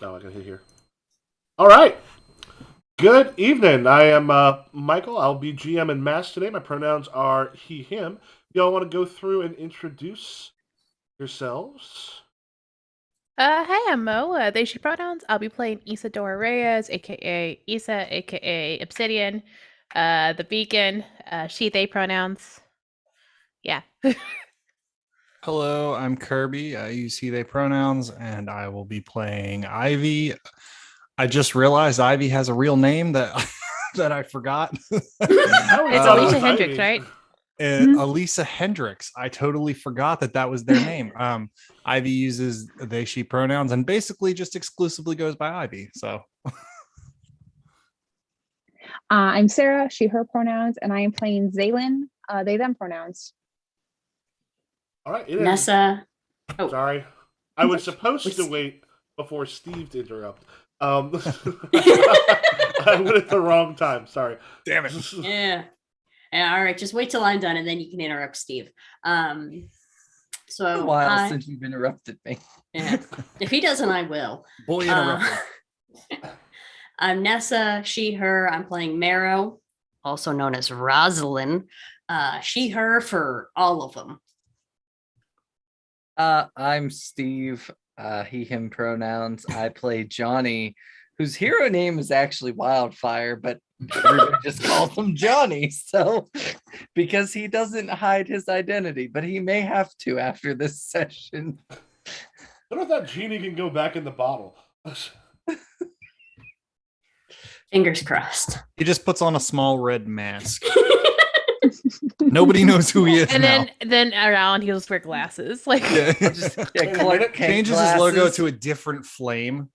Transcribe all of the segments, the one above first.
Oh, I can hit here. All right. Good evening. I am Michael. I'll be GM and Mass today. My pronouns are he, him. Y'all want to go through and introduce yourselves? Hi, I'm Mo. They she pronouns. I'll be playing Isadora Reyes, aka Isa, aka Obsidian, the Beacon. She, they pronouns. Yeah. Hello, I'm Kirby. I use he, they pronouns, and I will be playing Ivy. I just realized Ivy has a real name that that I forgot. How we It's thought it Alicia was Hendricks, Ivy. right? Elisa Hendricks. I totally forgot that was their name. Ivy uses they, she pronouns and basically just exclusively goes by Ivy. So I'm Sarah, she, her pronouns, and I am playing Zaylin, they, them pronouns. All right. It is. Nessa. Oh, Sorry. I was supposed to was- wait before Steve to interrupt. I went at the wrong time. Sorry. damn it. yeah. All right, just wait till I'm done and then you can interrupt Steve. It's been a So while since you've interrupted me. yeah, if he doesn't, I will. Boy interrupted. I'm Nessa, she, her. I'm playing Marrow, also known as Rosalind. She, her for all of them. I'm Steve, he, him pronouns. I play Johnny, whose hero name is actually Wildfire, but everybody just calls him Johnny. So, because he doesn't hide his identity, but he may have to after this session. What if that genie can go back in the bottle? Fingers crossed. He just puts on a small red mask. Nobody knows who he is And now. then around he'll just wear glasses. Like Yeah. Just Wait a Clark minute. Kent Changes his logo glasses. to a different flame.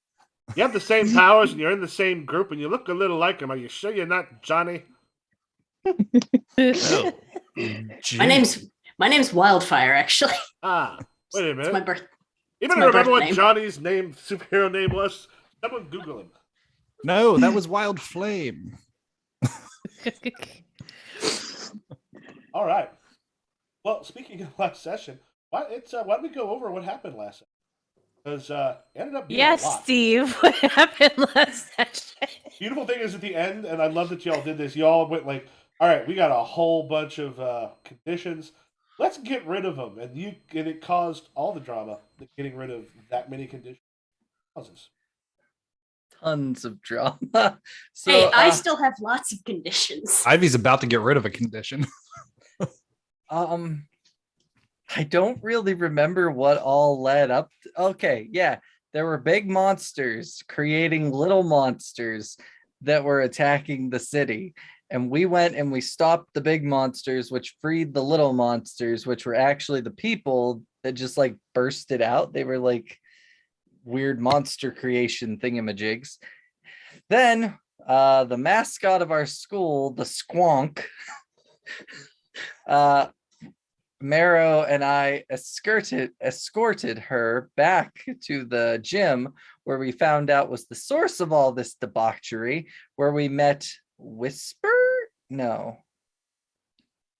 You have the same powers and you're in the same group and you look a little like him. Are you sure you're not Johnny? Oh. My name's Wildfire, actually. Ah, wait a It's minute. my birth. Even my remember birth what name. Johnny's superhero name was? Someone Google him. No, that was Wild Flame. All right. Well, speaking of last session, why don't we go over what happened last session? Because ended up being a Yes, lot. Steve. What happened last session? Beautiful thing is at the end, and I love that y'all did this. Y'all went like, "All right, we got a whole bunch of conditions. Let's get rid of them." And it caused all the drama. Getting rid of that many conditions causes. Tons of drama. So Hey, I still have lots of conditions. Ivy's about to get rid of a condition. I don't really remember what all led up. Okay, yeah, there were big monsters creating little monsters that were attacking the city. And we went and we stopped the big monsters, which freed the little monsters, which were actually the people that just like bursted out. They were like weird monster creation thingamajigs. Then the mascot of our school, the Squonk, uh, Marrow and I escorted her back to the gym where we found out was the source of all this debauchery, where we met Whisper? No.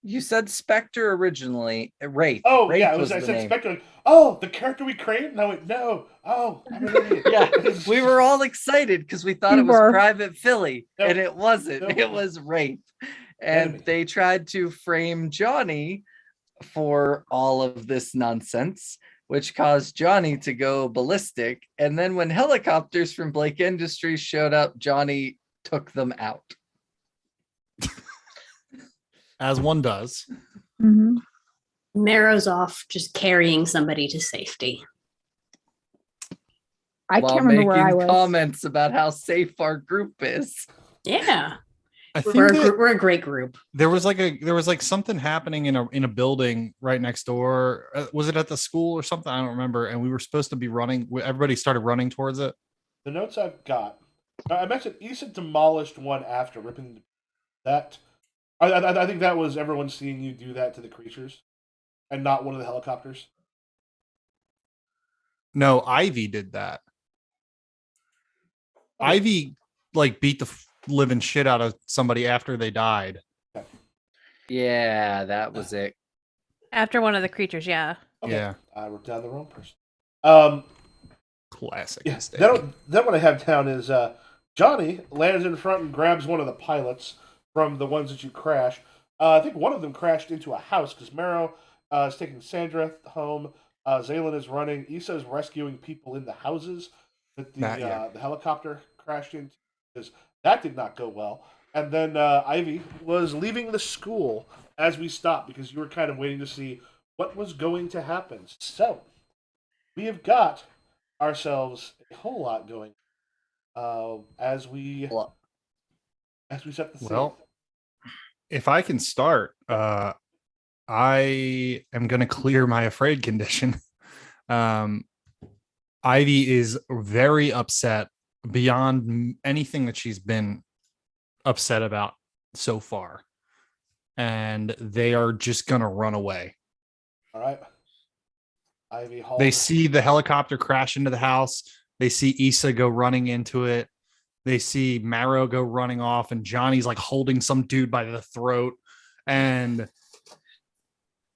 You said Spectre originally. Wraith. Oh Wraith yeah, was I the said name. Spectre. Like, oh, the character we created. No, no. Oh, I'm an idiot. Yeah, we were all excited because we thought We it was were. Private Philly, Nope. and it wasn't. Nope. It was Wraith. And Enemy. they tried to frame Johnny for all of this nonsense, which caused Johnny to go ballistic. And then when helicopters from Blake Industries showed up, Johnny took them out. As one does. Mm-hmm. Marrow's off just carrying somebody to safety. I while can't remember where I making was. comments about how safe our group is. Yeah. I think We're a great group. there was like something happening in a building right next door. Was it at the school or something? I don't remember. And we were supposed to be running. Everybody started running towards it. The notes I've got. I mentioned Issa demolished one after ripping that. I think that was everyone seeing you do that to the creatures, and not one of the helicopters. No, Ivy did that. Okay. Ivy like beat the living shit out of somebody after they died. Yeah, that was it. After one of the creatures, yeah. Okay. Yeah. I wrote down the wrong person. Classic Yeah. mistake. Then what I have down is Johnny lands in front and grabs one of the pilots from the ones that you crashed. I think one of them crashed into a house because Marrow is taking Sandra home. Zaylin is running. Issa is rescuing people in the houses that Yeah. the helicopter crashed into because that did not go well. And then Ivy was leaving the school as we stopped because you were kind of waiting to see what was going to happen. So we have got ourselves a whole lot going as we Well, set the scene. Well, if I can start, I am going to clear my afraid condition. Um, Ivy is very upset beyond anything that she's been upset about so far. And they are just going to run away. All right. Ivy Hall. They see the helicopter crash into the house. They see Issa go running into it. They see Marrow go running off, and Johnny's like holding some dude by the throat. And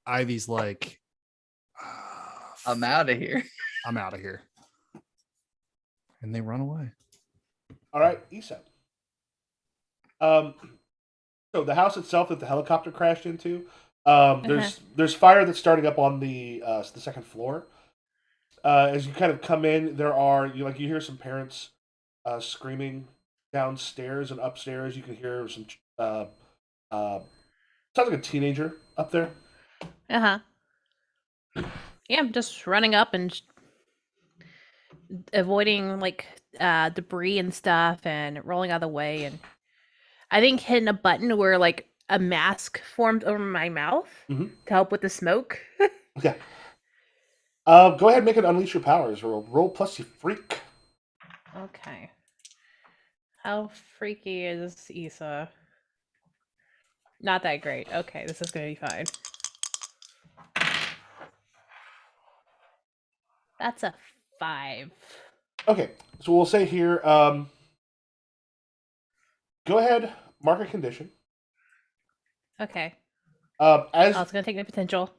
Ivy's like, I'm out of here. I'm out of here. And they run away. All right, Issa. So the house itself that the helicopter crashed into, there's fire that's starting up on the second floor. As you kind of come in, you hear some parents screaming downstairs, and upstairs you can hear some sounds like a teenager up there. Yeah, I'm just running up and avoiding like debris and stuff and rolling out of the way, and I think hitting a button where like a mask formed over my mouth Mhm. to help with the smoke. Okay. Go ahead and make an unleash your powers roll. Roll plus you freak. Okay. How freaky is Issa? Not that great. Okay, this is gonna be fine. That's a 5. Okay, so we'll say here, go ahead, mark a condition. Okay. As I was gonna take my potential.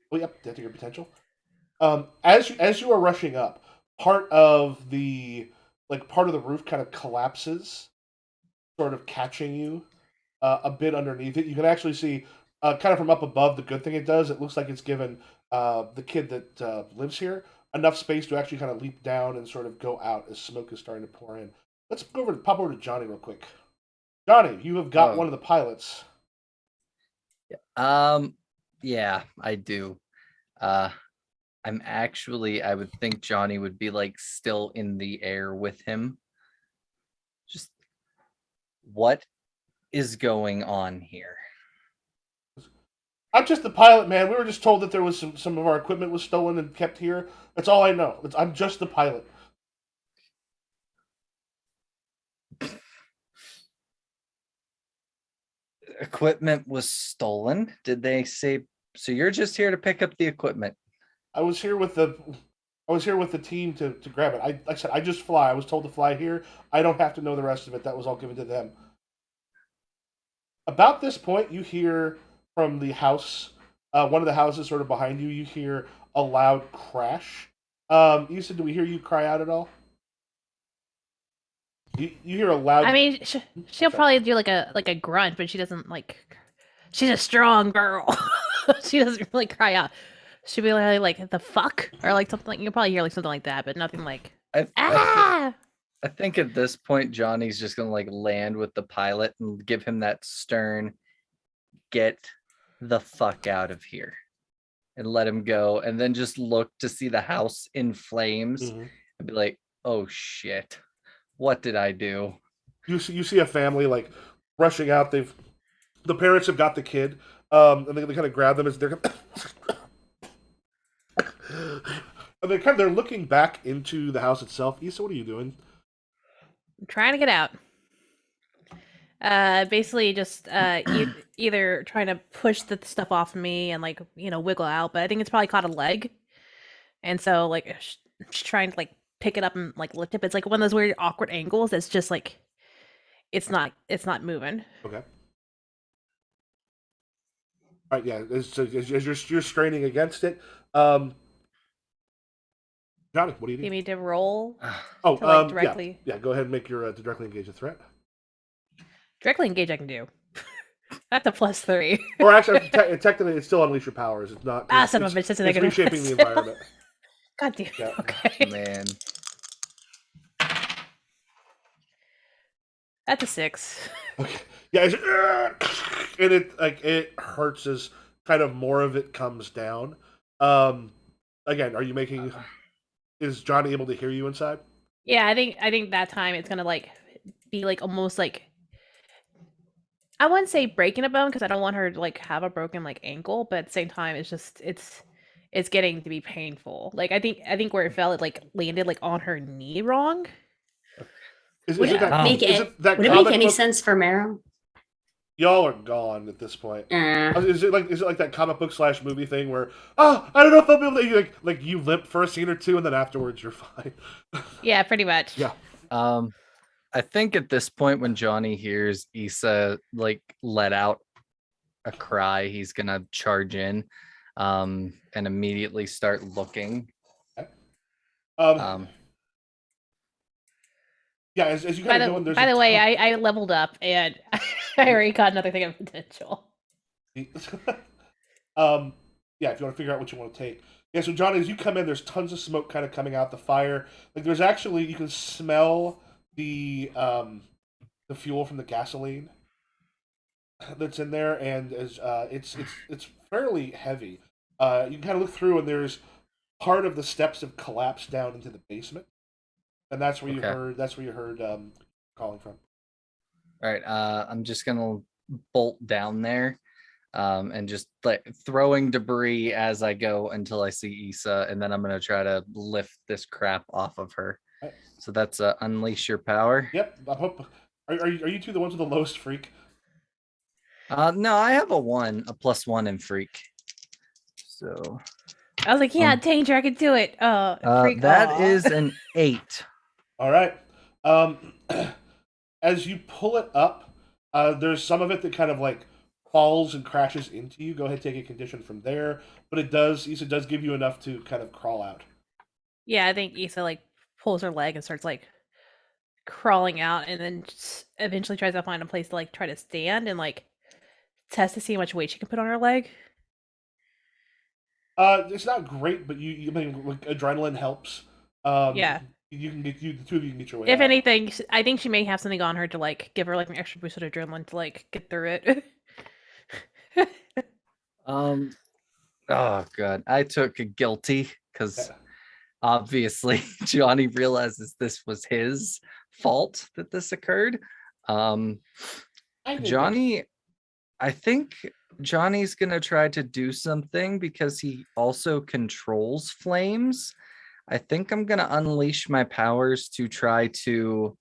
well, yep, that's your potential. As you are rushing up, part of the roof kind of collapses, sort of catching you a bit underneath it. You can actually see, kind of from up above. The good thing it does, it looks like it's given the kid that lives here enough space to actually kind of leap down and sort of go out as smoke is starting to pour in. Let's pop over to Johnny real quick. Johnny, you have got Oh. one of the pilots. Yeah, I do. I would think Johnny would be like still in the air with him. Just what is going on here? I'm just the pilot, man. We were just told that there was some of our equipment was stolen and kept here. That's all I know. I'm just the pilot. Equipment was stolen? Did they say so? You're just here to pick up the equipment. I was here with the team to grab it. Like I said, I just fly. I was told to fly here. I don't have to know the rest of it. That was all given to them. About this point, you hear from the house, one of the houses sort of behind you. You hear a loud crash. You said, do we hear you cry out at all? You hear a loud. I mean, she'll probably do like a grunt, but she doesn't like. She's a strong girl. She doesn't really cry out. She'll be like the fuck or like something. You'll probably hear like something like that, but nothing like ah. I think at this point Johnny's just gonna like land with the pilot and give him that stern, get the fuck out of here, and let him go, and then just look to see the house in flames Mhm. and be like, oh shit, what did I do? You see a family like rushing out. The parents have got the kid, and they kind of grab them as they're and they're looking back into the house itself. Issa, what are you doing? I'm trying to get out. Basically just either trying to push the stuff off of me and like wiggle out, but I think it's probably caught a leg, and so like she's trying to like pick it up and like lift it. But it's like one of those weird awkward angles. It's just like it's not moving. Okay. All right, yeah. As you're straining against it, Johnny, what do you You need? need to roll Oh, to like directly yeah. Go ahead and make your to directly engage the threat. directly engage. I can do. That's a +3. Or actually, technically, it's still unleash your powers. It's not. 'Cause Son of a bitch, that's a it's negative reshaping the still. environment. God damn. Yeah. Okay. Man. That's a 6. Okay. Yeah, and it hurts as kind of more of it comes down. Again, are you making? Is Johnny able to hear you inside? Yeah, I think that time it's gonna like be like almost like I wouldn't say breaking a bone because I don't want her to like have a broken like ankle, but at the same time it's just it's getting to be painful. Like I think where it fell it like landed like on her knee wrong. Is Would it it that? make Is it? it that Would it make comic any book? sense for Marrow? Y'all are gone at this point. Uh, Is it like that comic book / movie thing where I don't know if I'll be able to like you limp for a scene or two and then afterwards you're fine. Yeah, pretty much. Yeah. I think at this point when Johnny hears Issa like let out a cry, he's gonna charge in and immediately start looking. Um Yeah, as you By kind of the go in, there's by a the way, ton- I leveled up and I already got another thing of potential. Yeah, if you want to figure out what you want to take. Yeah, so Johnny, as you come in, there's tons of smoke kind of coming out the fire. Like there's actually you can smell the fuel from the gasoline that's in there, and as it's fairly heavy. You can kind of look through, and there's part of the steps have collapsed down into the basement, and Okay. that's where you heard calling from. all right, I'm just gonna bolt down there and just like throwing debris as I go until I see Issa, and then I'm gonna try to lift this crap off of her. Right. So that's unleash your power. Yep. I hope. Are you two the ones with the lowest freak? No, I have a +1 in freak. So I was like, yeah, danger, I can do it. Freak. that Aw. is an 8. All right. Um, as you pull it up, there's some of it that kind of like falls and crashes into you. Go ahead, take a condition from there. But Issa does give you enough to kind of crawl out. Yeah, I think Issa like pulls her leg and starts like crawling out, and then just eventually tries to find a place to like try to stand and like test to see how much weight she can put on her leg. It's not great, but I mean, like, adrenaline helps. Yeah. You can get the two of you can get your way If out. anything, I think she may have something on her to like give her like an extra boost of adrenaline to like get through it. Oh god, I took a guilty because Yeah. obviously Johnny realizes this was his fault that this occurred. I did Johnny, I think Johnny's gonna try to do something because he also controls flames. I think I'm gonna unleash my powers to try to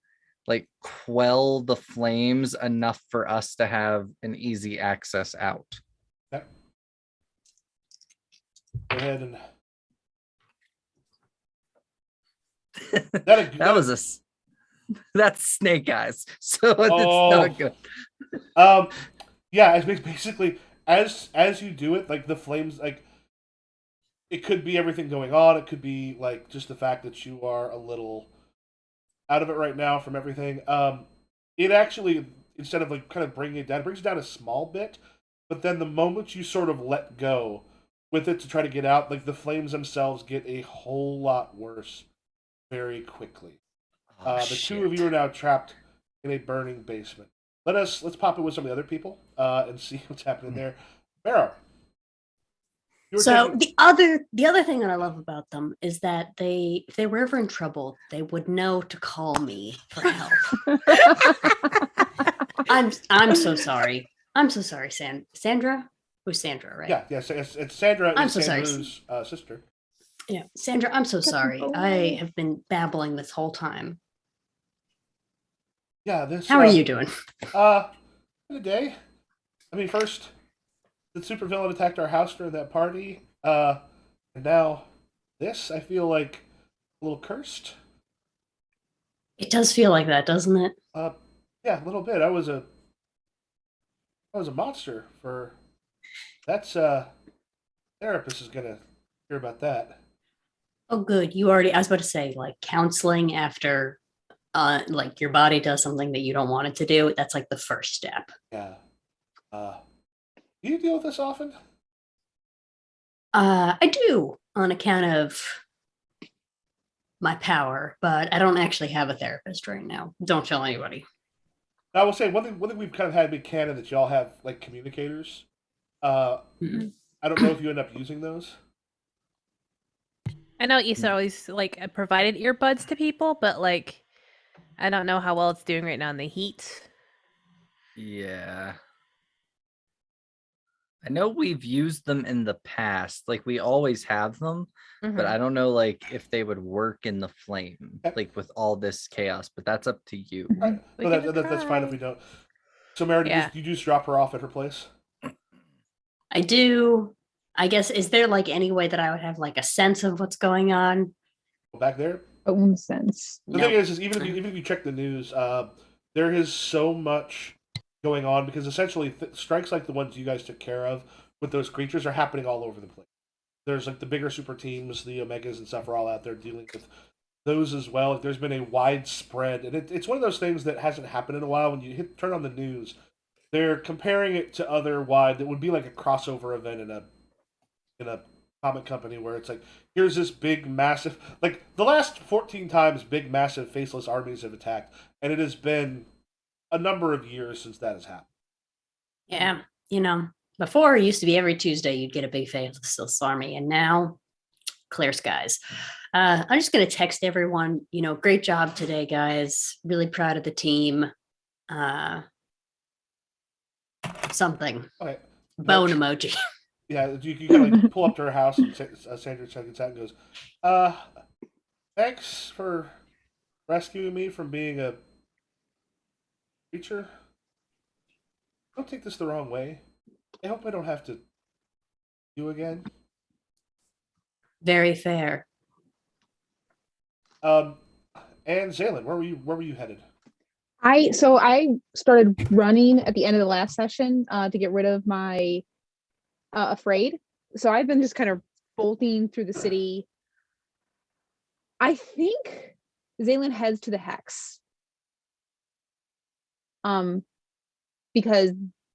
like quell the flames enough for us to have an easy access out. Okay. Go ahead and That was that's snake eyes, so it's Oh. not good. Yeah, it's basically as you do it, like the flames, like it could be everything going on. It could be like just the fact that you are a little out of it right now from everything. It actually, instead of like kind of bringing it down, it brings it down a small bit. But then the moment you sort of let go with it to try to get out, like the flames themselves get a whole lot worse very quickly. The two of you are now trapped in a burning basement. Let's pop it with some of the other people and see what's happening there. Barrow. So the other thing that I love about them is that if they were ever in trouble, they would know to call me for help. I'm so sorry. I'm so sorry, Sandra. Who's Sandra, right? Yeah, it's Sandra. I'm Is so sorry. Sandra's sister. Yeah, Sandra. I'm so sorry. Oh. I have been babbling this whole time. Yeah, this. How are you doing? Good day. I mean, first the supervillain attacked our house during that party. And now this. I feel like a little cursed. It does feel like that, doesn't it? Yeah, a little bit. I was a monster for. That's therapist is gonna hear about that. Oh, good. You already, I was about to say, like counseling after like your body does something that you don't want it to do. That's like the first step. Yeah. Do you deal with this often? I do on account of my power, but I don't actually have a therapist right now. Don't tell anybody. I will say one thing we've kind of had big canon that y'all have like communicators. Uh, Mm. I don't know if you end up using those. I know Issa always like provided earbuds to people, but like I don't know how well it's doing right now in the heat. Yeah. I know we've used them in the past. Like we always have them, but I don't know like if they would work in the flame, like with all this chaos, but that's up to you. All right. We No, can that's fine if try. we don't. So, Mary, Yeah. you just drop her off at her place? I do. I guess, is there like any way that I would have like a sense of what's going on? Back there? Own sense. The thing is even if you check the news, there is so much going on because essentially strikes like the ones you guys took care of with those creatures are happening all over the place. There's like the bigger super teams, the Omegas and stuff are all out there dealing with those as well. There's been a widespread, and it's one of those things that hasn't happened in a while. When you turn on the news, they're comparing it to other wide that would be like a crossover event in a comic company where it's like here's this big massive like the last 14 times big massive faceless armies have attacked, and it has been a number of years since that has happened. Yeah, before it used to be every Tuesday you'd get a big faceless army, and now clear skies. I'm just gonna text everyone. Great job today, guys. Really proud of the team. Something Okay. bone emoji. Yeah, you kind of like pull up to her house and Sandra gets out and goes, thanks for rescuing me from being a creature. Don't take this the wrong way. I hope I don't have to do again. Very fair. And Zaylin, where were you headed? I started running at the end of the last session to get rid of my afraid. So I've been just kind of bolting through the city. I think Zaylin heads to the Hex. Because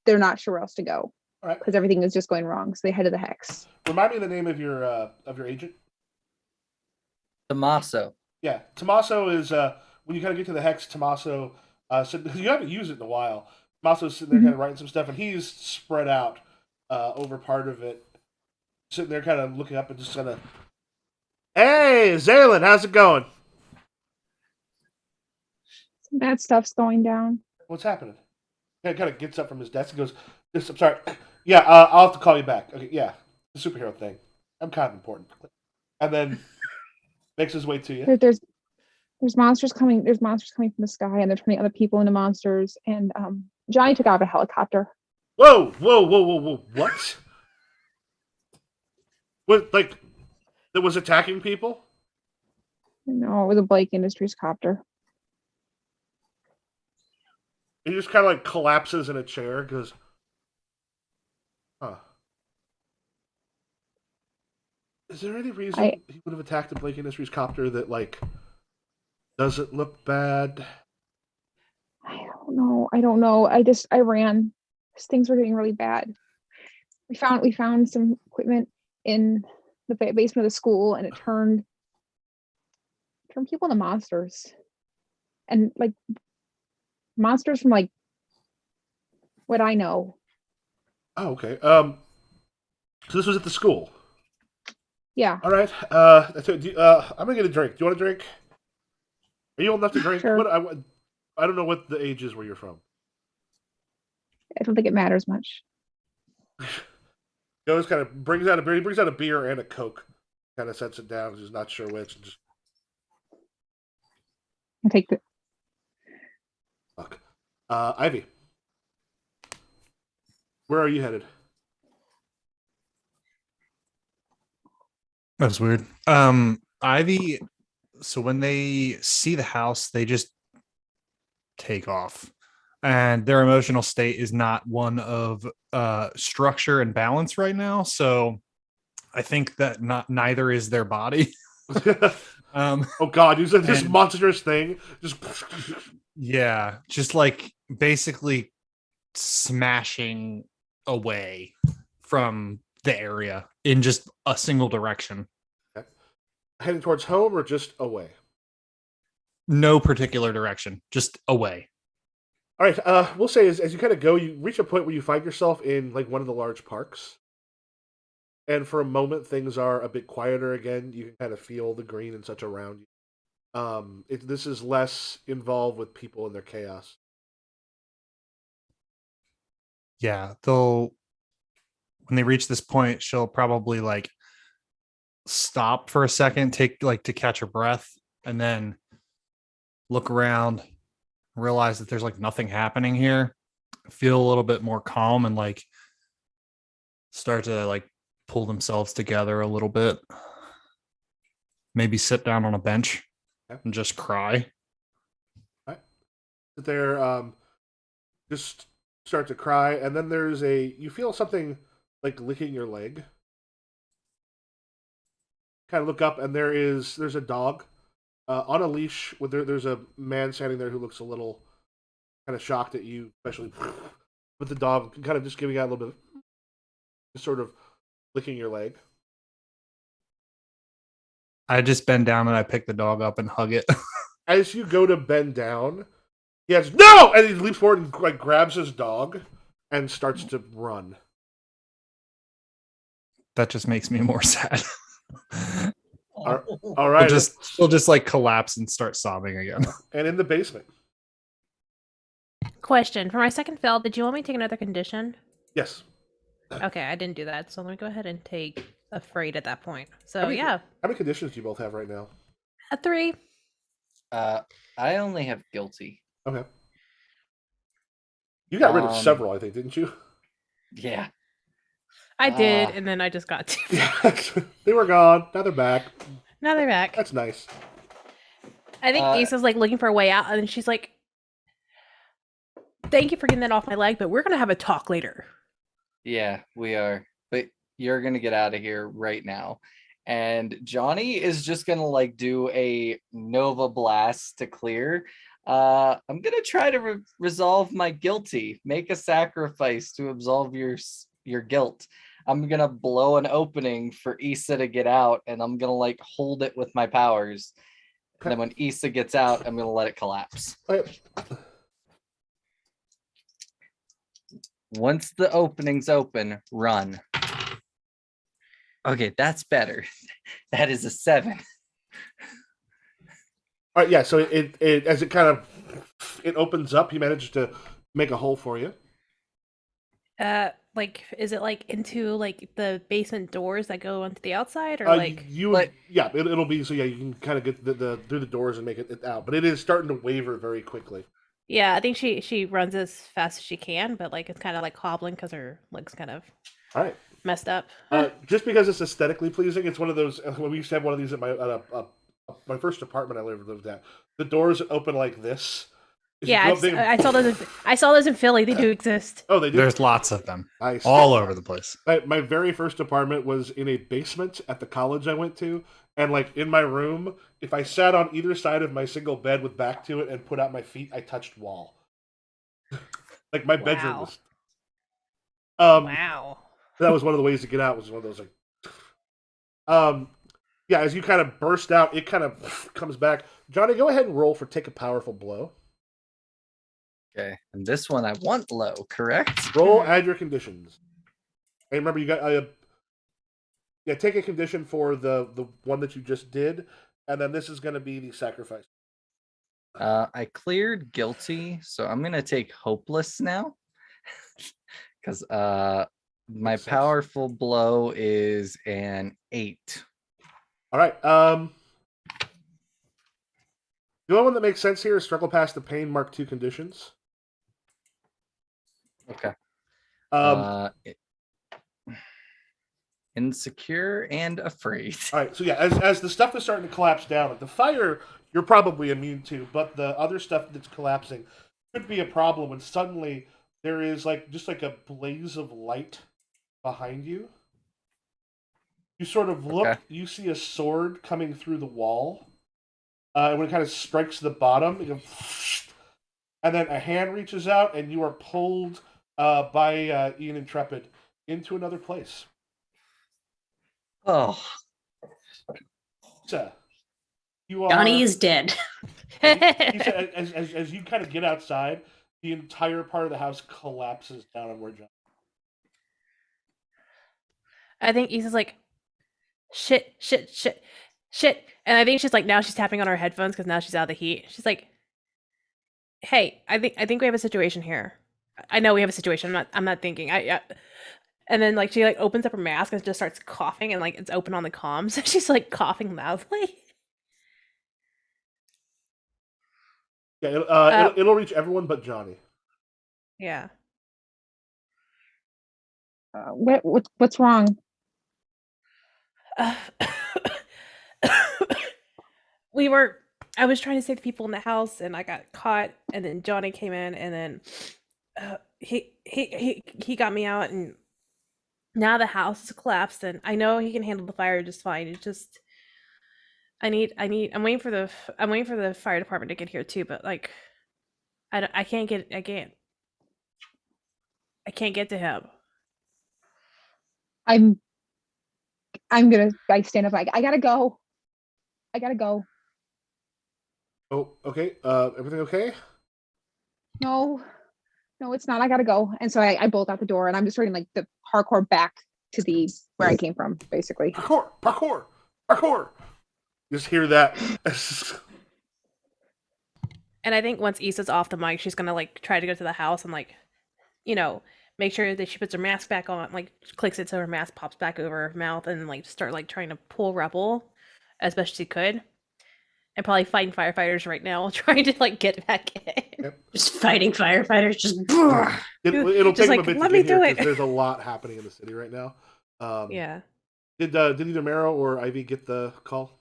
they're not sure where else to go. All right. Because everything is just going wrong. So they head to the Hex. Remind me of the name of your agent. Tommaso. Yeah, Tommaso is when you kind of get to the Hex. Tommaso, so you haven't used it in a while. Tommaso's sitting there kind of writing some stuff, and he's spread out over part of it, sitting there kind of looking up and just kind of, "Hey, Zaylin, how's it going? Some bad stuff's going down. What's happening?" He kind of gets up from his desk and goes, "I'm sorry. Yeah, I'll have to call you back. Okay, yeah, the superhero thing. I'm kind of important." And then makes his way to you. There's monsters coming. There's monsters coming from the sky, and they're turning other people into monsters. And Johnny took out a helicopter. Whoa! What? What, like, that was attacking people? No, it was a Blake Industries copter. He just kind of like collapses in a chair, goes, huh. Is there any reason he would have attacked the Blake Industries copter that, like, doesn't look bad? I don't know. I ran. Things were getting really bad. We found some equipment in the basement of the school, and it turned people into monsters. And like monsters from like what I know. Oh, okay. So this was at the school. Yeah. All right. I'm gonna get a drink. Do you want a drink? Are you old enough to drink? Sure. I don't know what the age is where you're from. I don't think it matters much. Goes kind of brings out a beer. He brings out a beer and a Coke. Kind of sets it down. He's not sure which. Just I take the. fuck. Ivy, where are you headed? That's weird. Ivy, so when they see the house, they just take off. And their emotional state is not one of structure and balance right now. So I think that neither is their body. Oh God! You said this And- monstrous thing. Just Yeah, just like basically smashing away from the area in just a single direction. heading towards home or just away. No particular direction, just away. All right. We'll say as you kind of go, you reach a point where you find yourself in like one of the large parks, and for a moment things are a bit quieter again. You can kind of feel the green and such around you. This is less involved with people and their chaos. Yeah, they'll when they reach this point, she'll probably like stop for a second, take like to catch her breath, and then look around, realize that there's like nothing happening here, feel a little bit more calm and like start to like pull themselves together a little bit. Maybe sit down on a bench and just cry. Sit there, just start to cry, and then you feel something like licking your leg. Kind of look up, and there's a dog on a leash. There's a man standing there who looks a little kind of shocked at you, especially with the dog kind of just giving out a little bit, just sort of licking your leg. I just bend down and I pick the dog up and hug it. As you go to bend down, he has no, and he leaps forward and like grabs his dog and starts to run. That just makes me more sad. All right, She'll just like collapse and start sobbing again. and in the basement. Question. For my second fail, did you want me to take another condition? Yes. Okay, I didn't do that, so let me go ahead and take afraid at that point. So How many- yeah, How many conditions do you both have right now? a 3. I only have guilty. Okay. You got rid of Um, several, I think, didn't you? Yeah. I did, Ah. and then I just got 2. Yeah. They were gone. Now they're back. Now they're back. That's nice. I think Asa's like looking for a way out, and then she's like, "Thank you for getting that off my leg, but we're gonna have a talk later." Yeah, we are. But you're gonna get out of here right now. And Johnny is just gonna like do a Nova Blast to clear. I'm gonna try to resolve my guilty. Make a sacrifice to absolve your guilt. I'm gonna blow an opening for Issa to get out, and I'm gonna like hold it with my powers. And then when Issa gets out, I'm gonna let it collapse. Okay. Once the opening's open, run. Okay, that's better. That is a 7. All right, yeah. So it as it kind of it opens up, he manages to make a hole for you. Like, is it like into like the basement doors that go onto the outside, or Uh, like? you would, yeah, it'll be so yeah. You can kind of get the through the doors and make it out, but it is starting to waver very quickly. Yeah, I think she runs as fast as she can, but like it's kind of like hobbling because her legs kind of All right. messed up. Just because it's aesthetically pleasing, it's one of those. When we used to have one of these at my first apartment I lived at, the doors open like this. As you Yeah, go up, they- I saw those. I saw those in Philly. They do exist. Oh, they do. There's lots of them Nice. all over the place. My very first apartment was in a basement at the college I went to, and like in my room, if I sat on either side of my single bed with back to it and put out my feet, I touched wall. Like my bedroom Wow. was. Wow. That was one of the ways to get out. Was one of those like. Yeah, as you kind of burst out, it kind of comes back. Johnny, go ahead and roll for take a powerful blow. Okay, and this one I want low, correct? Roll, add your conditions. And remember, you got take a condition for the one that you just did, and then this is going to be the sacrifice. I cleared guilty, so I'm gonna take hopeless now. Because my Makes sense. powerful blow is an 8. All right. The only one that makes sense here is struggle past the pain. Mark II conditions. Okay. Um, Insecure and afraid. All right. So yeah, as the stuff is starting to collapse down, like the fire, you're probably immune to, but the other stuff that's collapsing could be a problem. When suddenly there is like just like a blaze of light behind you. You sort of look. Okay. You see a sword coming through the wall, and when it kind of strikes the bottom, it goes, and then a hand reaches out, and you are pulled by Ian Intrepid into another place. Oh, So, you Johnny are. is dead. He said, as you kind of get outside, the entire part of the house collapses down on where John. I think Issa's like, shit, shit, shit, shit. And I think she's like, now she's tapping on her headphones because now she's out of the heat. She's like, hey, I think we have a situation here. I know we have a situation. I'm not thinking. And then like she like opens up her mask and just starts coughing and like it's open on the comms. She's like coughing loudly. Yeah, Uh, it'll reach everyone but Johnny. Yeah. What's wrong? Uh, we were. I was trying to save the people in the house, and I got caught. And then Johnny came in, and then he got me out, and now the house is collapsed. And I know he can handle the fire just fine. It's just I'm waiting for the fire department to get here too. But like, I can't get to him. I'm gonna like stand up. I gotta go. I gotta go. Oh, okay. Everything okay? No, no, it's not. I gotta go. And so I bolt out the door, and I'm just starting like the hardcore back to the where I came from, basically. Parkour, parkour, parkour. Just hear that. And I think once Issa's off the mic, she's gonna like try to go to the house and like, make sure that she puts her mask back on, like clicks it so her mask pops back over her mouth, and like start like trying to pull Rebel as best she could, and probably fighting firefighters right now, trying to like get back in. Yep. Just fighting firefighters. Just It'll Just take like, them a bit let to me get here do because it. there's a lot happening in the city right now. Yeah. Did either Mero or Ivy get the call?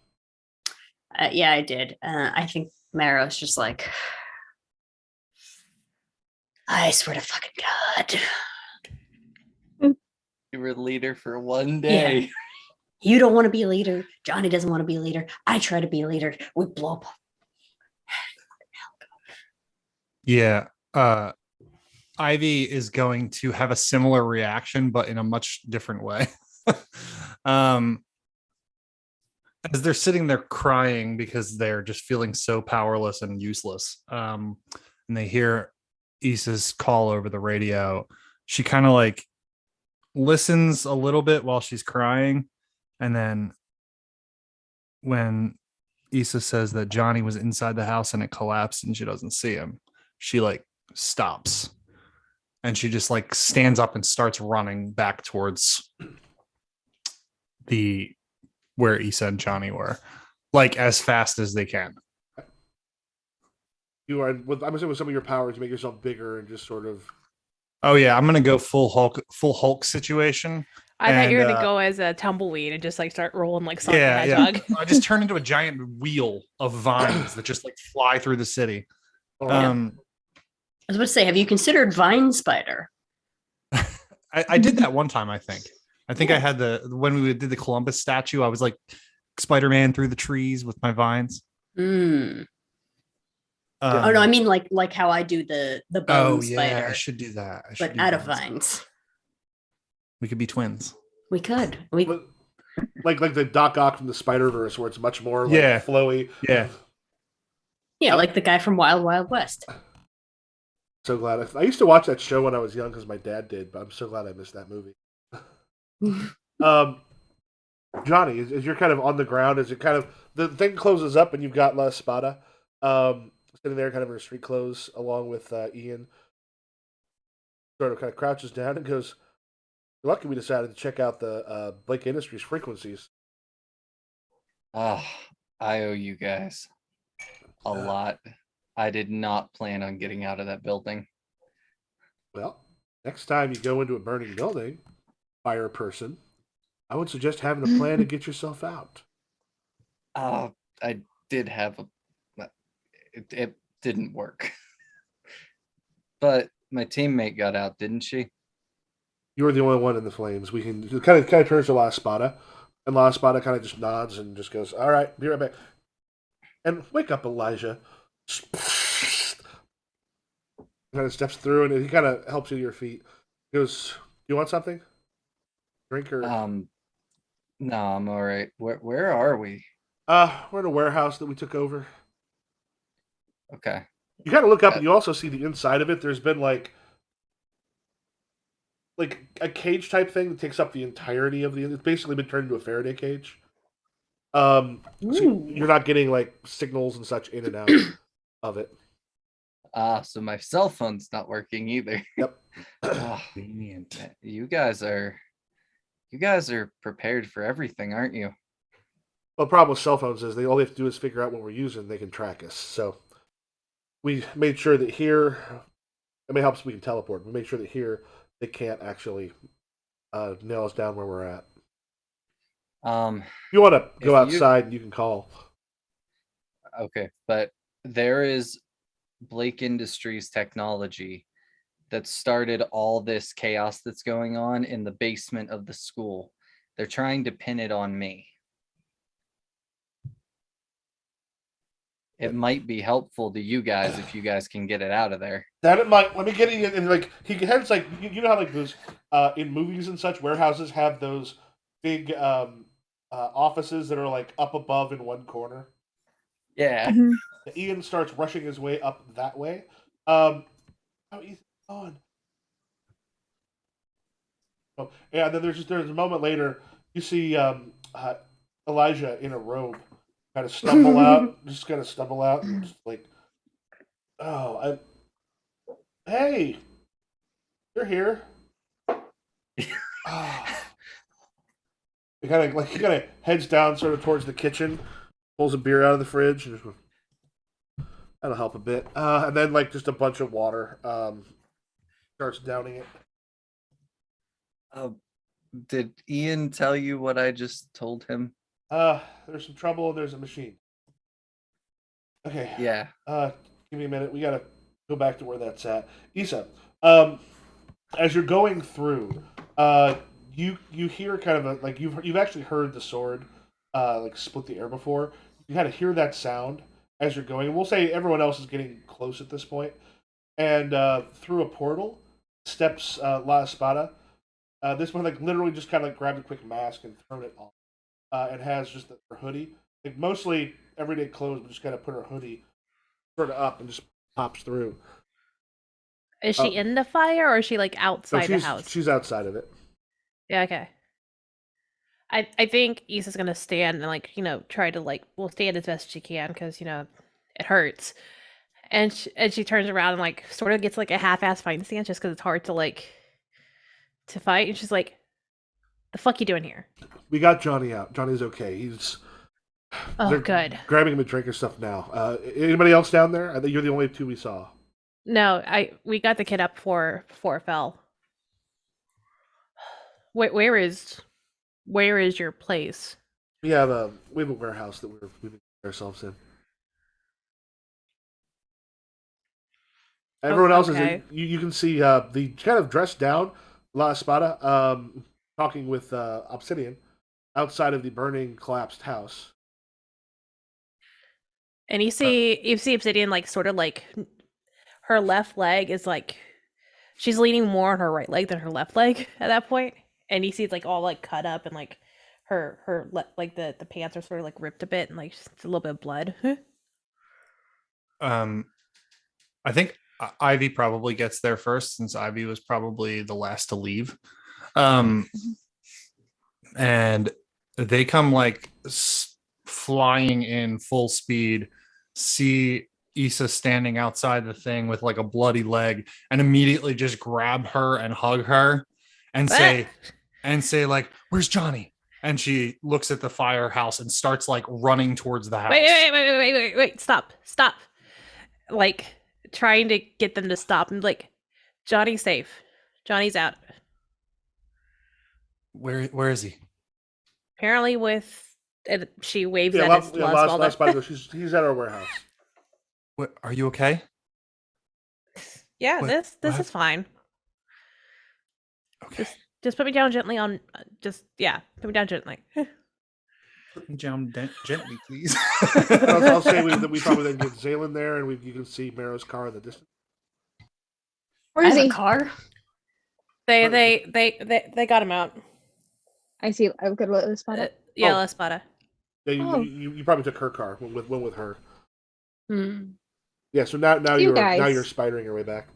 yeah, I did. I think Marrow's just like, I swear to fucking God. you were leader for one day. You don't want to be a leader. Johnny doesn't want to be a leader. I try to be a leader. We blow up. Yeah. Ivy is going to have a similar reaction, but in a much different way. As they're sitting there crying because they're just feeling so powerless and useless. And they hear Issa's call over the radio. She kind of like listens a little bit while she's crying. And then when Issa says that Johnny was inside the house and it collapsed and she doesn't see him, she like stops. And she just like stands up and starts running back towards where Issa and Johnny were, like as fast as they can. You are. I'm assuming with some of your powers, you make yourself bigger and just sort of. Oh yeah, I'm gonna go full Hulk situation. I thought you were gonna go as a tumbleweed and just like start rolling like Sonic the Hedgehog. I just turn into a giant wheel of vines that just like fly through the city. I was about to say, have you considered Vine Spider? I did that one time, I think. I had when we did the Columbus statue, I was like Spider-Man through the trees with my vines. Oh no, I mean like how I do the bone spider. I should do that. But out of vines. We could be twins. We could. Like the Doc Ock from the Spider-Verse, where it's much more like flowy. Yeah. Yeah, like the guy from Wild Wild West. So glad I used to watch that show when I was young because my dad did, but I'm so glad I missed that movie. Johnny, as you're kind of on the ground, as it kind of the thing closes up and you've got La Espada sitting there, kind of in her street clothes, along with Ian. Sort of kind of crouches down and goes, "You're lucky we decided to check out the Blake Industries frequencies." I owe you guys a lot. I did not plan on getting out of that building. Well, next time you go into a burning building, fire person, I would suggest having a plan to get yourself out. I did have it didn't work. But my teammate got out, didn't she? You were the only one in the flames. We can kind of turns to La Espada. And La Espada kind of just nods and just goes, "All right, be right back." And wake up, Elijah. Kind of steps through and he kind of helps you to your feet. He goes, "You want something? Drink or?" No, I'm all right. Where are we? We're in a warehouse that we took over. Okay. You kind of look up Uh, and you also see the inside of it. There's been like a cage type thing that takes up the entirety of the. It's basically been turned into a Faraday cage. So you're Ooh. not getting like signals and such in and out of it. So my cell phone's not working either. Yep. Oh, Convenient. you guys are prepared for everything, aren't you? Well, the problem with cell phones is they all they have to do is figure out what we're using. They can track us. So we made sure that here, it may help us we can teleport. We make sure that here they can't actually nail us down where we're at. Um, If you want to go if you outside, you can call. okay, but there is Blake Industries technology that started all this chaos that's going on in the basement of the school. They're trying to pin it on me. It might be helpful to you guys if you guys can get it out of there. That it might. Let me get it. And like he has like you know how like those in movies and such warehouses have those big offices that are like up above in one corner. Yeah. Mhm. Ian starts rushing his way up that way. Oh, Ethan, on. Oh, yeah. And then there's a moment later you see Elijah in a robe kind of stumble out, just kind of stumble out, and just like, oh, hey, you're here. Ah. He kind of heads down sort of towards the kitchen, pulls a beer out of the fridge, and that'll help a bit. And then like just a bunch of water. Starts downing it. Um, did Ian tell you what I just told him? There's some trouble and there's a machine. Okay. Yeah. Give me a minute. We gotta go back to where that's at. Issa, um, as you're going through, you hear kind of a like you've actually heard the sword, like split the air before. You kind of hear that sound as you're going. We'll say everyone else is getting close at this point, and through a portal steps La Espada. This one like literally just kind of like grabbed a quick mask and thrown it off, and has just her hoodie, like mostly everyday clothes, but just kind of put her hoodie sort of up and just pops through. Is she in the fire or is she like So outside the house? she's outside of it. Yeah, okay. I think Issa's gonna stand and like, try to like stand as best she can because, it hurts. And she turns around and like sort of gets like a half-ass fighting stance just because it's hard to like to fight. And she's like, "The fuck you doing here?" We got Johnny out. Johnny's okay. Oh, They're good. grabbing him and drinking stuff now. Anybody else down there? I think you're the only two we saw. No, we got the kid up before it fell. Where is your place? We have a warehouse that we've been ourselves in. Everyone else is Okay. in. You can see the kind of dressed down La Espada talking with Obsidian outside of the burning, collapsed house. And you see Obsidian like sort of like her left leg is like she's leaning more on her right leg than her left leg at that point. And you see it's like all like cut up and like like the pants are sort of like ripped a bit and like just a little bit of blood. I think Ivy probably gets there first since Ivy was probably the last to leave. And they come like flying in full speed, see Issa standing outside the thing with like a bloody leg, and immediately just grab her and hug her and say like, "Where's Johnny?" And she looks at the firehouse and starts like running towards the house. Wait, stop. Like trying to get them to stop and like Johnny's safe. Johnny's out. Where is he? Apparently with and she waves Yeah, at his last spot he's at our warehouse. What, are you okay? Yeah, What- this what is fine. Okay. Just put me down gently on put me down gently. Put me down gently, please. I'll say we probably then get Zalen there, and you can see Marrow's car in the distance. Where I is have a he? car. They got him out. I see. I've got a spot up. Yeah, Oh. La Espada. Yeah, Oh. you probably took her car, went with her. Hmm. Yeah, so now You you're guys. spidering your way back.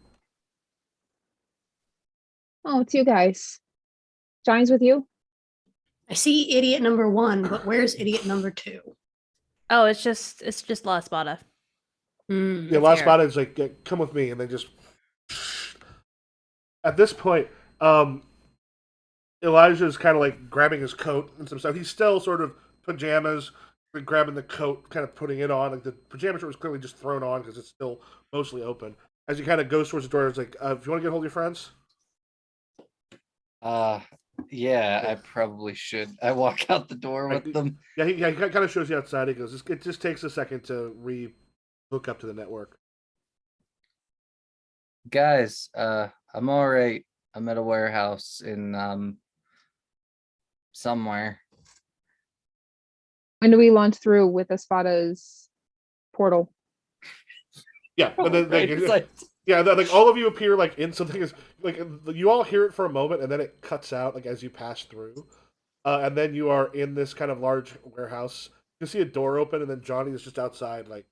Oh, it's you guys. Johnny's with you? I see idiot number 1, but where's idiot number 2? Oh, it's just La Espada. Hmm. Yeah, It's last here. spot is like, come with me, and then just at this point, Elijah's kind of like grabbing his coat and some stuff. He's still sort of pajamas, like grabbing the coat, kind of putting it on. Like the pajama shirt was clearly just thrown on because it's still mostly open. As he kind of goes towards the door, it's like, if you want to get hold of your friends, Yeah, I probably should. I walk out the door Right, with them. yeah, he kind of shows you outside. He goes, it just takes a second to hook up to the network. Guys, I'm all right. I'm at a warehouse in somewhere. When do we launch through with Espada's portal? Yeah, and then Right, it's like- yeah, like all of you appear like in something is like you all hear it for a moment, and then it cuts out like as you pass through, and then you are in this kind of large warehouse. You can see a door open, and then Johnny is just outside. Like,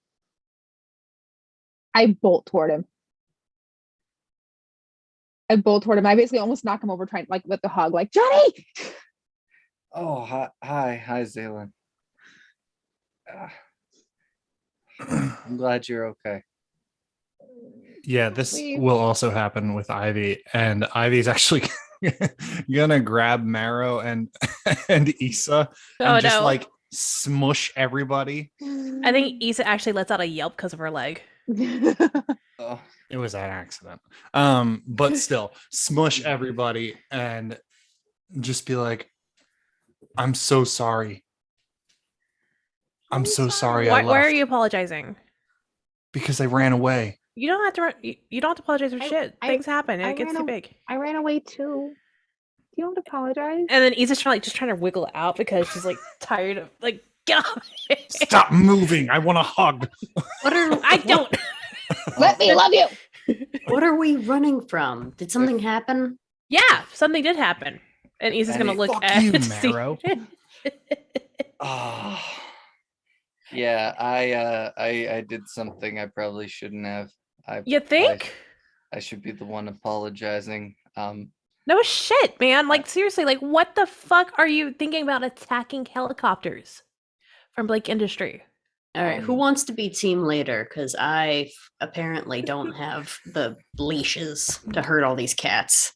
I bolt toward him. I basically almost knock him over, trying like with the hug, like Johnny. Oh, hi, Zalen. I'm glad you're okay. Yeah, this Please. will also happen with Ivy, and Ivy's actually gonna grab Marrow and Issa and Oh, just no. like smush everybody. I think Issa actually lets out a yelp because of her leg. Oh, It was an accident. But still, smush everybody and just be like, I'm so sorry. I'm so sorry I left. Why are you apologizing? Because I ran away. You don't have to. You don't have to apologize for shit. Things happen. I It gets ran too a- big. I ran away too. You don't apologize. And then Issa's trying to wiggle out because she's like tired of like get off. Stop moving. I want a hug. What are I don't. Let me love you. what are we running from? Did something happen? Yeah, something did happen, and Issa's gonna look Fuck at you, to see- Marrow. Oh, yeah. I did something I probably shouldn't have. You think? I should be the one apologizing. No shit, man. Like seriously, like what the fuck are you thinking about attacking helicopters from Blake Industry? All right, who Um, wants to be team leader? Because I apparently don't have the leashes to hurt all these cats.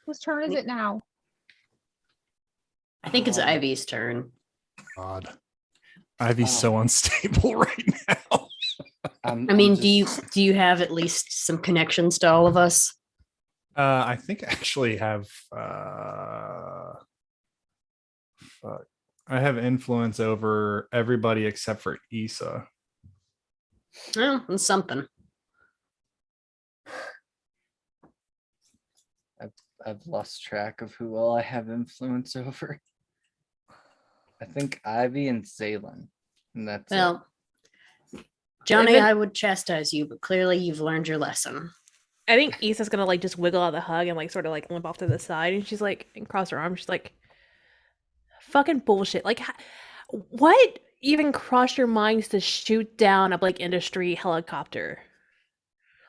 Whose turn is it now? I think it's Um, Ivy's turn. God. Ivy's so unstable right now. I mean, do you have at least some connections to all of us? I think I actually have fuck. I have influence over everybody except for Issa. Well, it's something. I've lost track of who all I have influence over. I think Ivy and Zalen. And that's it. Well, Johnny, Even- I would chastise you, but clearly you've learned your lesson. I think Issa's gonna like just wiggle out the hug and like sort of like limp off to the side, and she's like and cross her arms. She's like, "Fucking bullshit! Like, what even crossed your minds to shoot down a Blake Industry helicopter?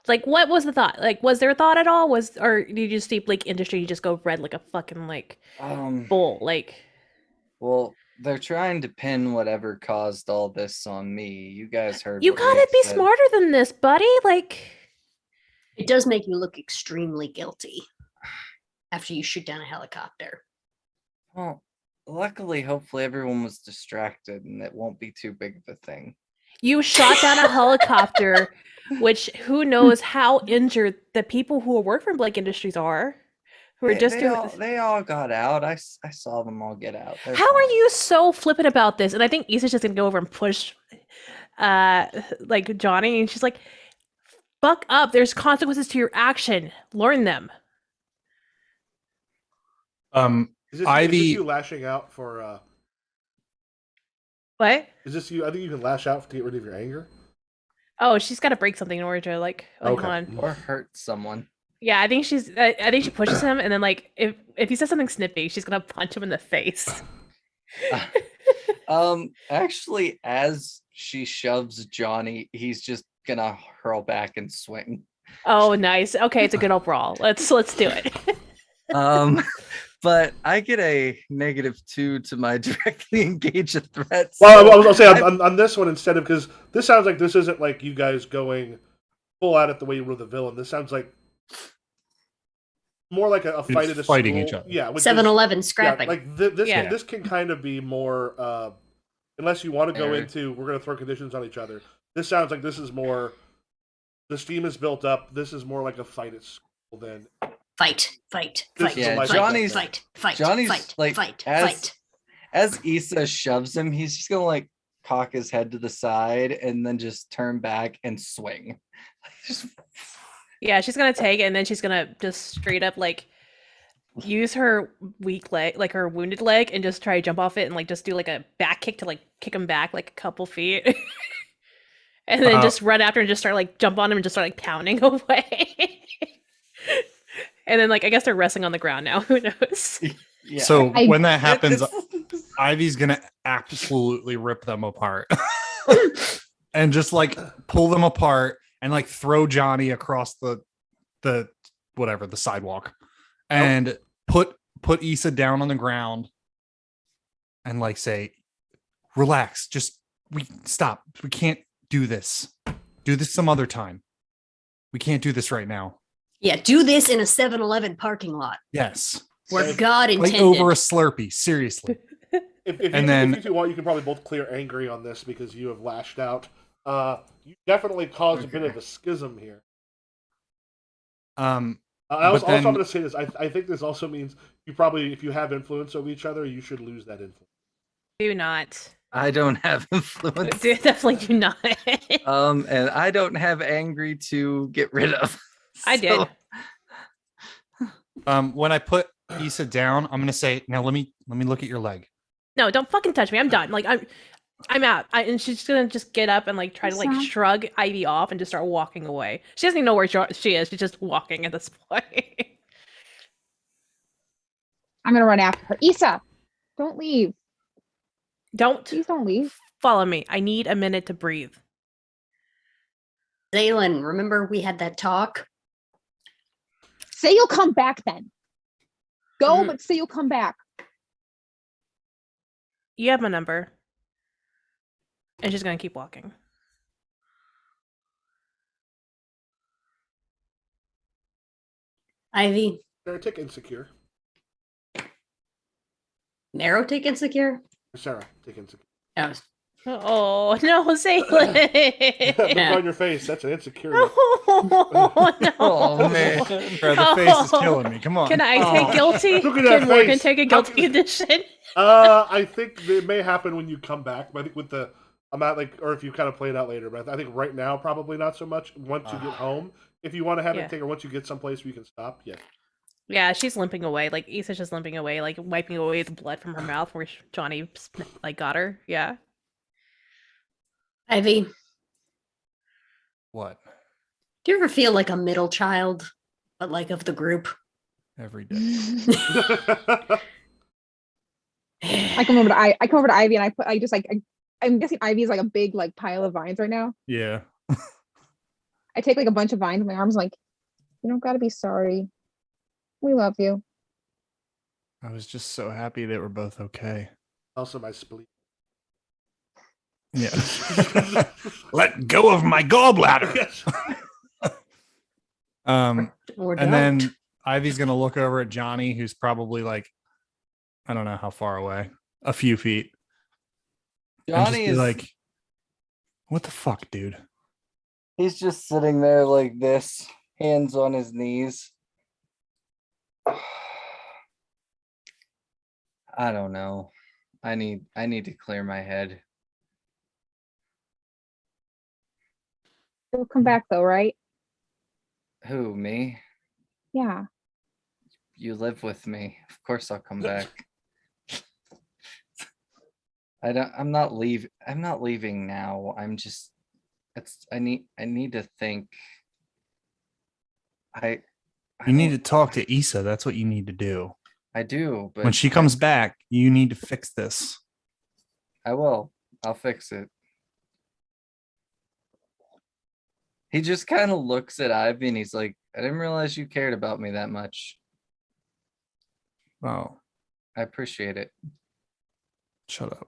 Like, what was the thought? Like, was there a thought at all? Or did you just see Blake Industry? You just go red like a fucking like bull? Like, Well, they're trying to pin whatever caused all this on me. You guys heard. you what gotta Nate be said. smarter than this, buddy. Like, It does make you look extremely guilty after you shoot down a helicopter. Well, luckily, hopefully everyone was distracted and it won't be too big of a thing. you shot down a helicopter, which who knows how injured the people who work for Blake Industries are, who are just doing this. They all got out. I saw them all get out. They're How are fine. you so flippant about this? And I think Issa's just gonna go over and push like Johnny, and she's like, fuck up. There's consequences to your action. Learn them. is this Ivy- you lashing out for What? Is this you? I think you can lash out to get rid of your anger. Oh, she's got to break something in order to like. Hold Okay. on. Or hurt someone. Yeah, I think she's. I think she pushes him, and then like if he says something snippy, she's gonna punch him in the face. Actually, as she shoves Johnny, he's just gonna hurl back and swing. Oh, nice. Okay, it's a good old brawl. Let's do it. But I get a -2 to my directly engage a threat. Well, so I'll say I- on this one instead of because this sounds like this isn't like you guys going full out at the way you were the villain. This sounds like more like a fight at a fighting school. each other. Yeah, which is- 7-Eleven Yeah, scrapping. like this. Yeah. This can kind of be more. Unless you want to go Fair. into, we're going to throw conditions on each other. This sounds like this is more. The steam is built up. This is more like a fight at school than. Fight. This is Yeah, like Johnny's- fight. Fight. Johnny's, Fight. like, Fight. as- Fight. as Issa shoves him, he's just gonna like cock his head to the side and then just turn back and swing. Just- Yeah, she's gonna take it, and then she's gonna just straight up like use her weak leg, like her wounded leg, and just try to jump off it and like just do like a back kick to like kick him back like a couple feet. And then just run after and just start like jump on him and just start like pounding away. And then like I guess they're wrestling on the ground now. Who knows? yeah. So I- when that happens, It's- Ivy's gonna absolutely rip them apart and just like pull them apart and like throw Johnny across the whatever the sidewalk and put Issa down on the ground and like say, relax, just stop. We can't do this. Do this some other time. We can't do this right now. Yeah, do this in a 7-Eleven parking lot Yes. where If- God Like intended. over a Slurpee, seriously. If you two want, you can probably both clear angry on this because you have lashed out. You definitely caused a bit of a schism here. Um I was But also then- I'm going to say this. I think this also means you probably, if you have influence over each other, you should lose that influence. Do not. I don't have influence. Definitely do not. And I don't have angry to get rid of. I did. when I put Issa down, I'm gonna say, now let me look at your leg. No, don't fucking touch me. I'm done. Like I'm out. And she's gonna just get up and like try to like Sam? shrug Ivy off and just start walking away. She doesn't even know where she is. She's just walking at this point. I'm gonna run after her. Issa, don't leave. Don't Please don't leave. follow me. I need a minute to breathe. Zaylin, remember we had that talk? Say you'll come back then. Go, Mhm. but say you'll come back. You have my number. And she's gonna keep walking. Ivy, Sarah, take insecure. Marrow take insecure? Sarah, take insecure. Oh, Oh no, Zaylin! Look on your face. That's an insecurity. Oh no! Oh, man. Bro, the face is killing me. Come on. Can I Oh. take guilty? Look at that Can Morgan face. take a How guilty can- condition? I think it may happen when you come back. But I think with the I'm at like, or if you kind of play it out later. But I think right now probably not so much. Once you get home, if you want to have Yeah. it take, or once you get someplace where you can stop, yeah. Yeah, she's limping away. Like Issa's just limping away, like wiping away the blood from her mouth where Johnny like got her. Yeah. Ivy, What? do you ever feel like a middle child, but like of the group? Every day. I come over to I come over to Ivy and I just like I'm guessing Ivy is like a big like pile of vines right now. Yeah. I take like a bunch of vines in my arms, like, you don't gotta be sorry. We love you. I was just so happy that we're both okay. Also, my spleen. Yeah. Let go of my gallbladder. Yes. Or And don't? then Ivy's gonna look over at Johnny, who's probably like, I don't know how far away, a few feet. and just Johnny be is like, what the fuck, dude? he's just sitting there like this, hands on his knees. I don't know. I need to clear my head. You'll come back though, right? Who, me? Yeah. You live with me. Of course I'll come back. I'm not leaving now. I'm just I need to think. I You need to don't talk to Issa. That's what you need to do. I do, When but she comes back, you need to fix this. I will. I'll fix it. He just kind of looks at Ivy and he's like, I didn't realize you cared about me that much. Oh, I appreciate it. shut up.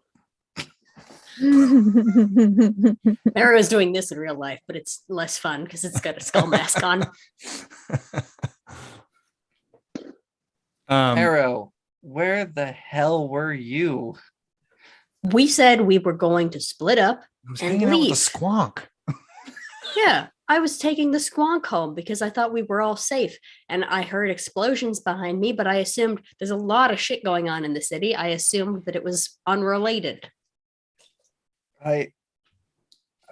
Mara is doing this in real life, but it's less fun because it's got a skull mask on. Arrow, where the hell were you? We said we were going to split up I was and hanging out with a leave. squonk. Yeah, I was taking the squonk home because I thought we were all safe. And I heard explosions behind me, but I assumed there's a lot of shit going on in the city. I assumed that it was unrelated.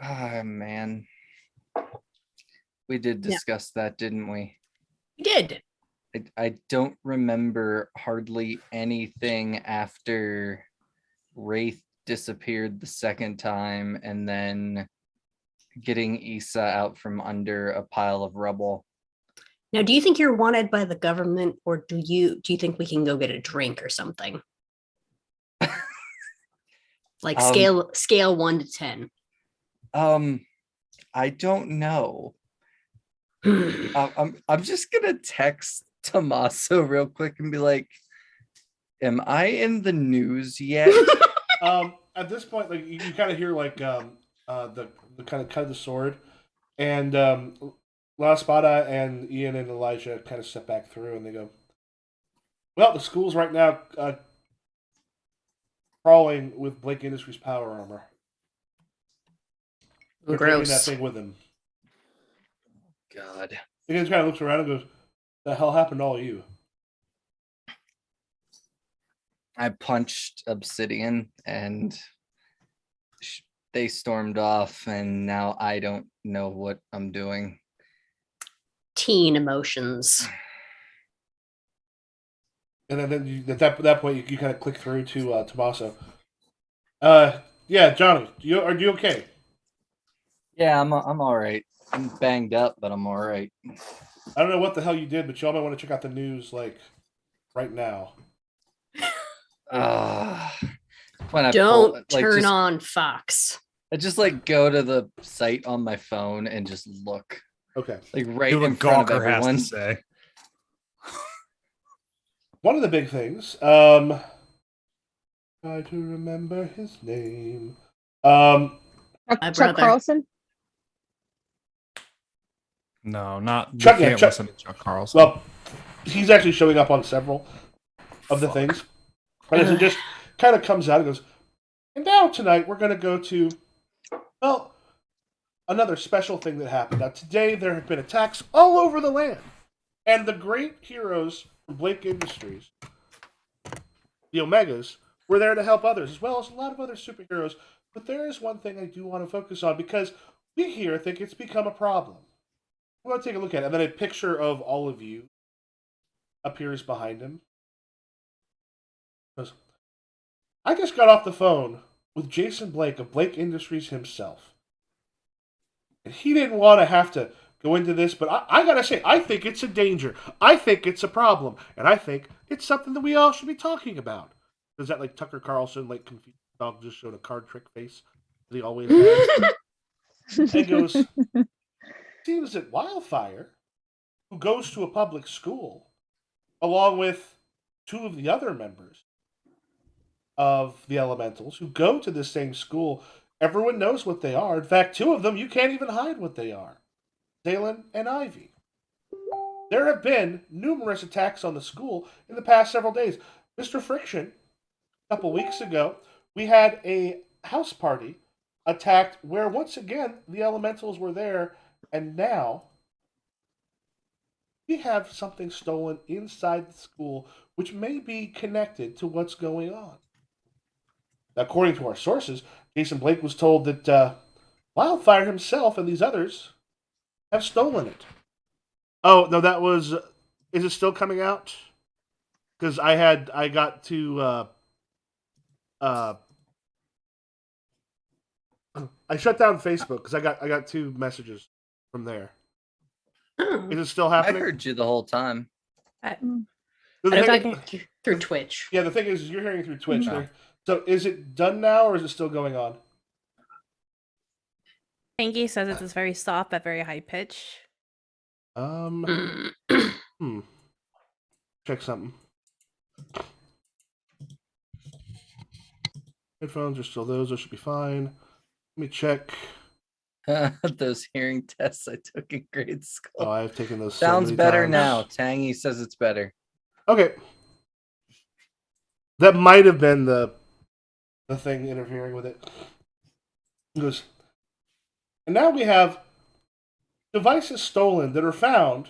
Man. We did Yeah. discuss that, didn't we? We did. I don't remember hardly anything after Wraith disappeared the second time and then getting Issa out from under a pile of rubble. Now, do you think you're wanted by the government, or do you think we can go get a drink or something? Like scale 1 to 10. I don't know. I'm just gonna text Tommaso real quick and be like, am I in the news yet? At this point, like you kind of hear like the kind of cut of the sword, and La Espada and Ian and Elijah kind of step back through, and they go, "Well, the school's right now crawling with Blake Industries power armor. They're taking that Gross. thing with them." God. He just kind of looks around and goes, "The hell happened to all of you?" I punched Obsidian and they stormed off, and now I don't know what I'm doing. Teen emotions. And then at that point, you kind of click through to Tommaso. Yeah, Johnny, are you okay? Yeah, I'm all right. I'm banged up, but I'm all right. I don't know what the hell you did, but y'all might want to check out the news like right now. When I Don't like, turn on Fox. I just like go to the site on my phone and just look. Okay. Like right Do what in front of Gawker has to everyone. say. One of the big things, try to remember his name. My Chuck brother. Carlson. No, not we Chuck- can't Chuck- listen to Chuck Carlson. Well, he's actually showing up on several of the things. And as it just kind of comes out, it goes, and now tonight we're going to go to, well, another special thing that happened. Now, today there have been attacks all over the land. And the great heroes from Blake Industries, the Omegas, were there to help others, as well as a lot of other superheroes. But there is one thing I do want to focus on, because we here think it's become a problem. I want to take a look at it. And then a picture of all of you appears behind him. He goes, I just got off the phone with Jason Blake of Blake Industries himself. And he didn't want to have to go into this, but I gotta say, I think it's a danger. I think it's a problem. And I think it's something that we all should be talking about. Is that like Tucker Carlson, like confused dog just showed a card trick face that he always has? And he goes, seems that Wildfire, who goes to a public school, along with two of the other members of the Elementals who go to the same school, everyone knows what they are. In fact, two of them, you can't even hide what they are. Dalen and Ivy. There have been numerous attacks on the school in the past several days. Mr. Friction, a couple weeks ago, we had a house party attacked where once again the Elementals were there, and now we have something stolen inside the school which may be connected to what's going on. According to our sources, Jason Blake was told that Wildfire himself and these others have stolen it. Oh no, that was. Is it still coming out? Because I got to I shut down Facebook because I got 2 messages from there. Oh, Is it still I happening? heard you the whole time. The I'm thing- talking. through Twitch. yeah, the thing is, you're hearing through Twitch Mhm. there. So is it done now, or is it still going on? Angie says it's very soft but very high pitch. Mm. Check something. Headphones are still those. Those should be fine. Let me check. Those hearing tests I took in grade school. Oh, I've taken those. Sounds so many better times. now. Tangy says it's better. Okay. That might have been the thing interfering with it. It goes, and now we have devices stolen that are found.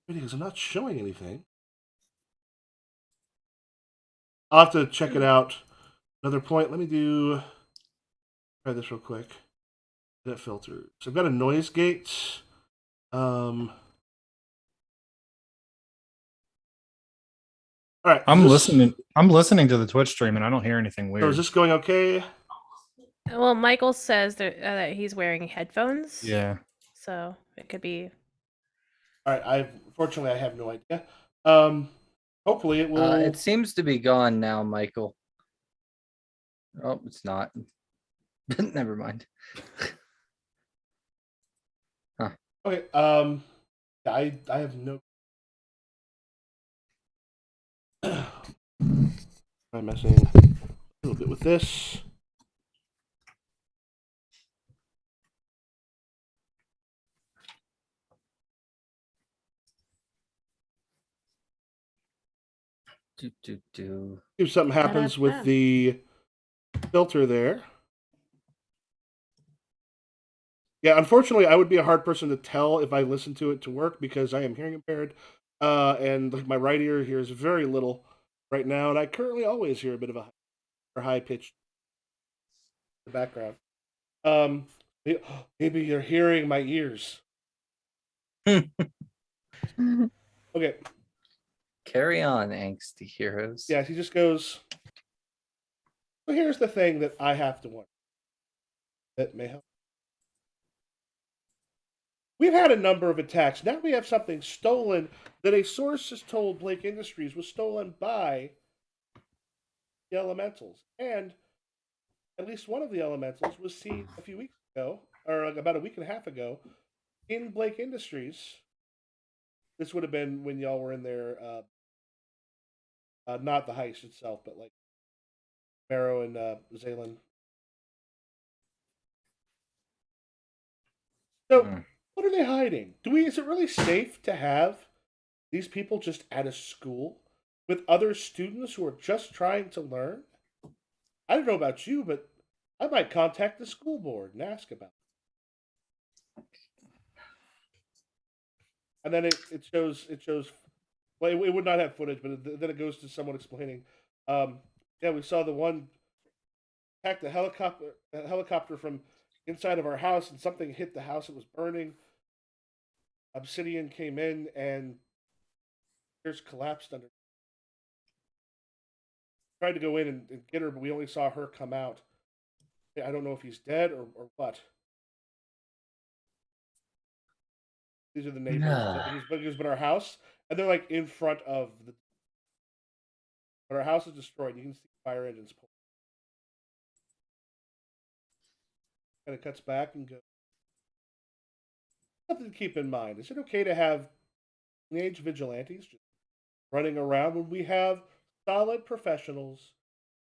Videos are not showing anything. I'll have to check it out. Another point. Let me try this real quick. That filter. So I've got a noise gate. All right. I'm listening. I'm listening to the Twitch stream, and I don't hear anything So weird. is this going okay? Well, Michael says that he's wearing headphones. Yeah. So it could be. All right. Fortunately I have no idea. Hopefully it will. It seems to be gone now, Michael. Oh, it's not. Never mind. Okay. I have no. I'm messing a little bit with this. If something happens with the filter there. Yeah, unfortunately, I would be a hard person to tell if I listen to it to work because I am hearing impaired, and like my right ear hears very little right now, and I currently always hear a bit of a high pitch in the background. Maybe you're hearing my ears. Okay. Carry on, angsty heroes. Yeah, he just goes. So here's the thing that I have to wonder. That may help. We've had a number of attacks. Now we have something stolen that a source has told Blake Industries was stolen by the elementals. And at least one of the elementals was seen a few weeks ago, or about a week and a half ago, in Blake Industries. This would have been when y'all were in there, not the heist itself, but like Barrow and Zaylen. So, what are they hiding? Is it really safe to have these people just at a school with other students who are just trying to learn? I don't know about you, but I might contact the school board and ask about it. And then it shows. Well, it would not have footage, but then it goes to someone explaining. Yeah, we saw the one attack the helicopter from inside of our house, and something hit the house. It was burning. Obsidian came in, and stairs collapsed under. Tried to go in and get her, but we only saw her come out. I don't know if he's dead or what. These are the neighbors. He's been our house, and they're like in front of the. But our house is destroyed. You can see fire engines pull. Kind of cuts back and goes. Something to keep in mind. Is it okay to have teenage vigilantes just running around when we have solid professionals,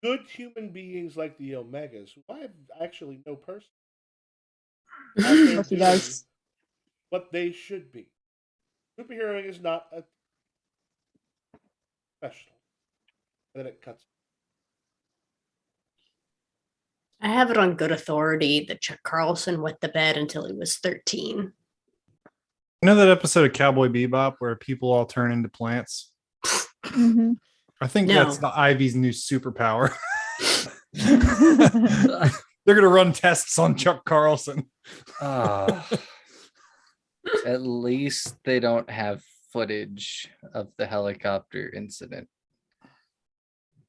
good human beings like the Omegas, who I actually know personally, out there doing what they should be? Superheroing is not a professional. And then it cuts. I have it on good authority that Chuck Carlson wet the bed until he was 13. You know that episode of Cowboy Bebop where people all turn into plants? Mm-hmm. I think that's the Ivy's new superpower. Ah. They're gonna run tests on Chuck Carlson. At least they don't have footage of the helicopter incident.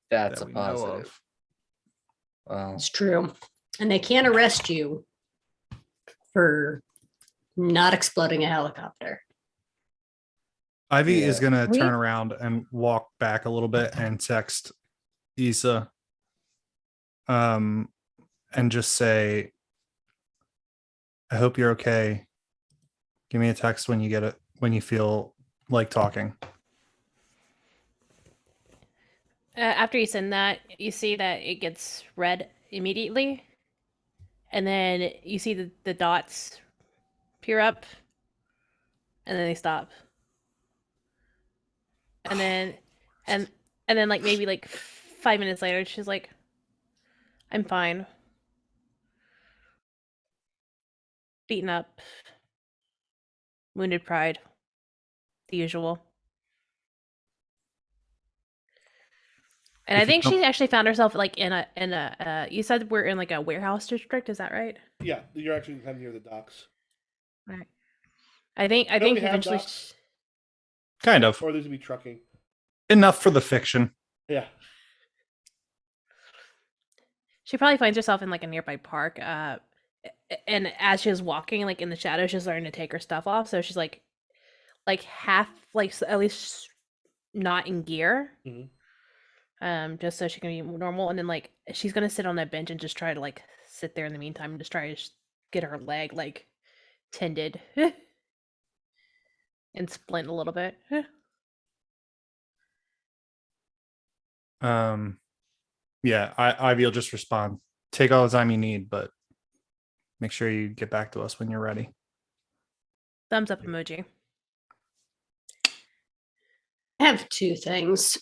That's That a we know positive. of. Well, It's true. And they can't arrest you for not exploding a helicopter. Ivy is Yeah. gonna We- turn around and walk back a little bit and text Issa, and just say, "I hope you're okay. Give me a text when you get it, when you feel like talking." After you send that, you see that it gets red immediately, and then you see the dots peer up, and then they stop, and then and then like maybe like 5 minutes later, she's like, "I'm fine, beaten up, wounded pride, the usual." And If I you think don't- she actually found herself like in a. You said we're in like a warehouse district. Is that right? Yeah, you're actually kind of near the docks. Right. I think Don't we have eventually. docks? Kind of Or these would be trucking. enough for the fiction. Yeah. She probably finds herself in like a nearby park. And as she's walking, like in the shadows, she's starting to take her stuff off. So she's like half, like at least not in gear. Mhm. Just so she can be normal. And then like she's gonna sit on a bench and just try to like sit there in the meantime and just try to get her leg like tended and splint a little bit. Yeah, Ivy will just respond, "Take all the time you need, but make sure you get back to us when you're ready." Thumbs up emoji. I have two things.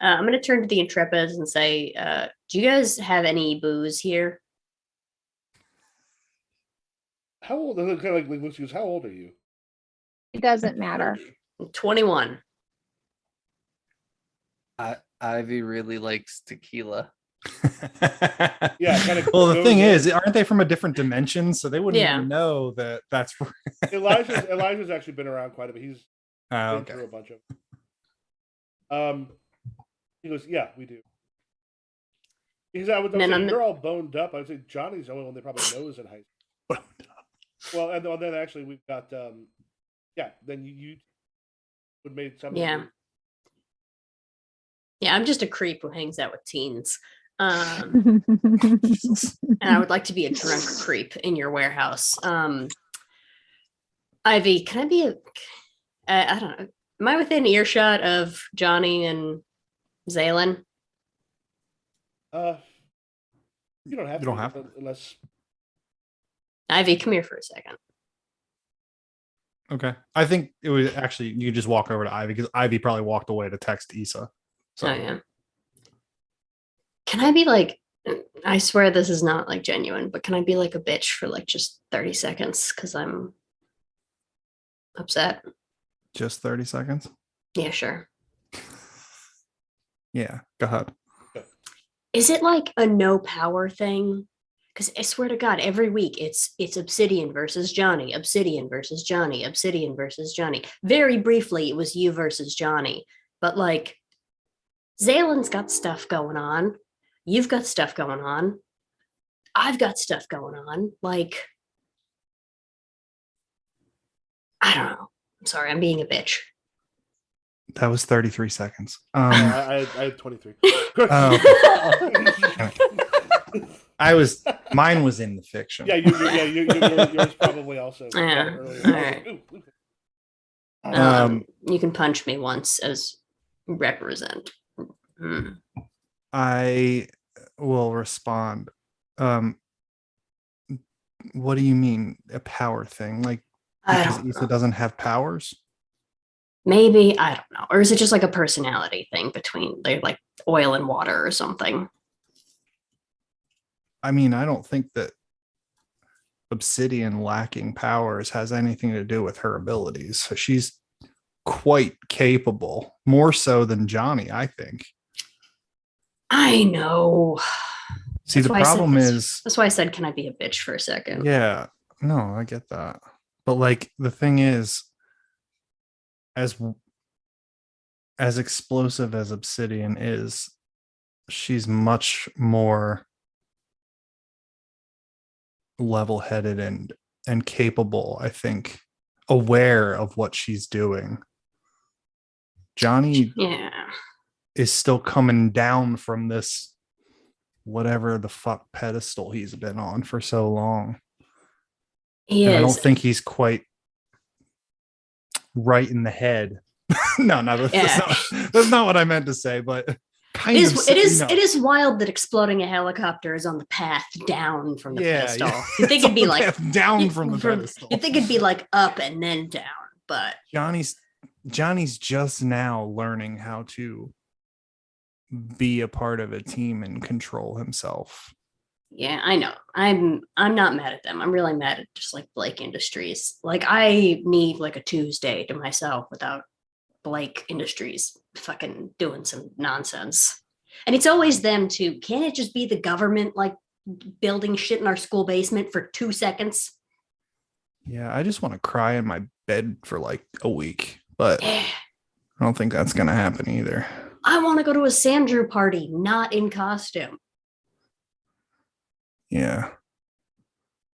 I'm going to turn to the Intrepids and say, do you guys have any booze here? How old? Kind of like looks. How old are you? It doesn't matter. I'm 21. Ivy really likes tequila. Yeah, kind of. Well, the thing is, aren't they from a different dimension? So they wouldn't Yeah. even know that that's. Elijah's actually been around quite a bit. He's been Okay. through a bunch of. He goes, yeah, we do. Because I would And then say on the- you're all boned up. I would say Johnny's the only one they probably knows in high school. Well, and then actually we've got then you would make some. Yeah. Yeah, I'm just a creep who hangs out with teens. And I would like to be a drunk creep in your warehouse. Ivy, can I be I don't know. Am I within earshot of Johnny and Zaylin? You don't have You to. don't have to. Unless. Ivy, come here for a second. Okay. I think it was actually you could just walk over to Ivy because Ivy probably walked away to text Issa. So Oh yeah. Can I be like, I swear this is not like genuine, but can I be like a bitch for like just 30 seconds? Because I'm upset. just 30 seconds. Yeah, sure. Yeah, go ahead. Is it like a no power thing? Because I swear to God, every week it's Obsidian versus Johnny, Obsidian versus Johnny, Obsidian versus Johnny. Very briefly, it was you versus Johnny, but like Zaylen's got stuff going on. You've got stuff going on. I've got stuff going on. Like, I don't know. I'm sorry, I'm being a bitch. That was 33 seconds. I had 23. Mine was in the fiction. Yeah, yours probably also. Yeah. Earlier. All I was right. like, ooh. You can punch me once as represent. Mm. I will respond. What do you mean a power thing? Like I because don't Issa know. doesn't have powers? Maybe, I don't know. Or is it just like a personality thing between like oil and water or something? I mean, I don't think that Obsidian lacking powers has anything to do with her abilities. So she's quite capable, more so than Johnny, I think. I know. See, That's the why I said problem this. is, That's why I said, can I be a bitch for a second? yeah, no, I get that. But like the thing is, as explosive as Obsidian is, she's much more level-headed and capable, I think, aware of what she's doing. Johnny Yeah. is still coming down from this whatever the fuck pedestal he's been on for so long. He And I don't is. think he's quite right in the head. No, that's not what I meant to say, but kind It of. is, it is, it is wild that exploding a helicopter is on the path down from the pedestal. You'd think It's it'd be on the like path down from the pedestal. You'd think it'd be like up and then down, but Johnny's just now learning how to be a part of a team and control himself. yeah, I know. I'm not mad at them. I'm really mad at just like Blake Industries. Like I need like a Tuesday to myself without Blake Industries fucking doing some nonsense. And it's always them too. Can't it just be the government like building shit in our school basement for 2 seconds? Yeah, I just want to cry in my bed for like a week, but Yeah. I don't think that's gonna happen either. I want to go to a Sam Drew party, not in costume. Yeah.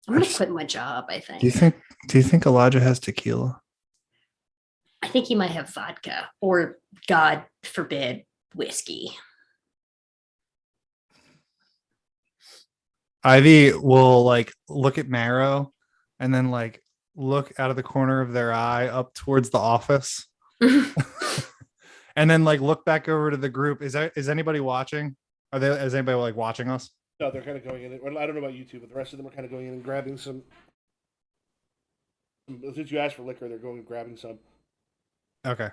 I'm gonna quit my job, I think. Do you think Elijah has tequila? I think he might have vodka or, God forbid, whiskey. Ivy will like look at Marrow and then like look out of the corner of their eye up towards the office. And then like look back over to the group. Is anybody watching? Is anybody like watching us? No, they're kind of going in. Well, I don't know about you two, but the rest of them are kind of going in and grabbing some. Since you asked for liquor, they're going and grabbing some. Okay.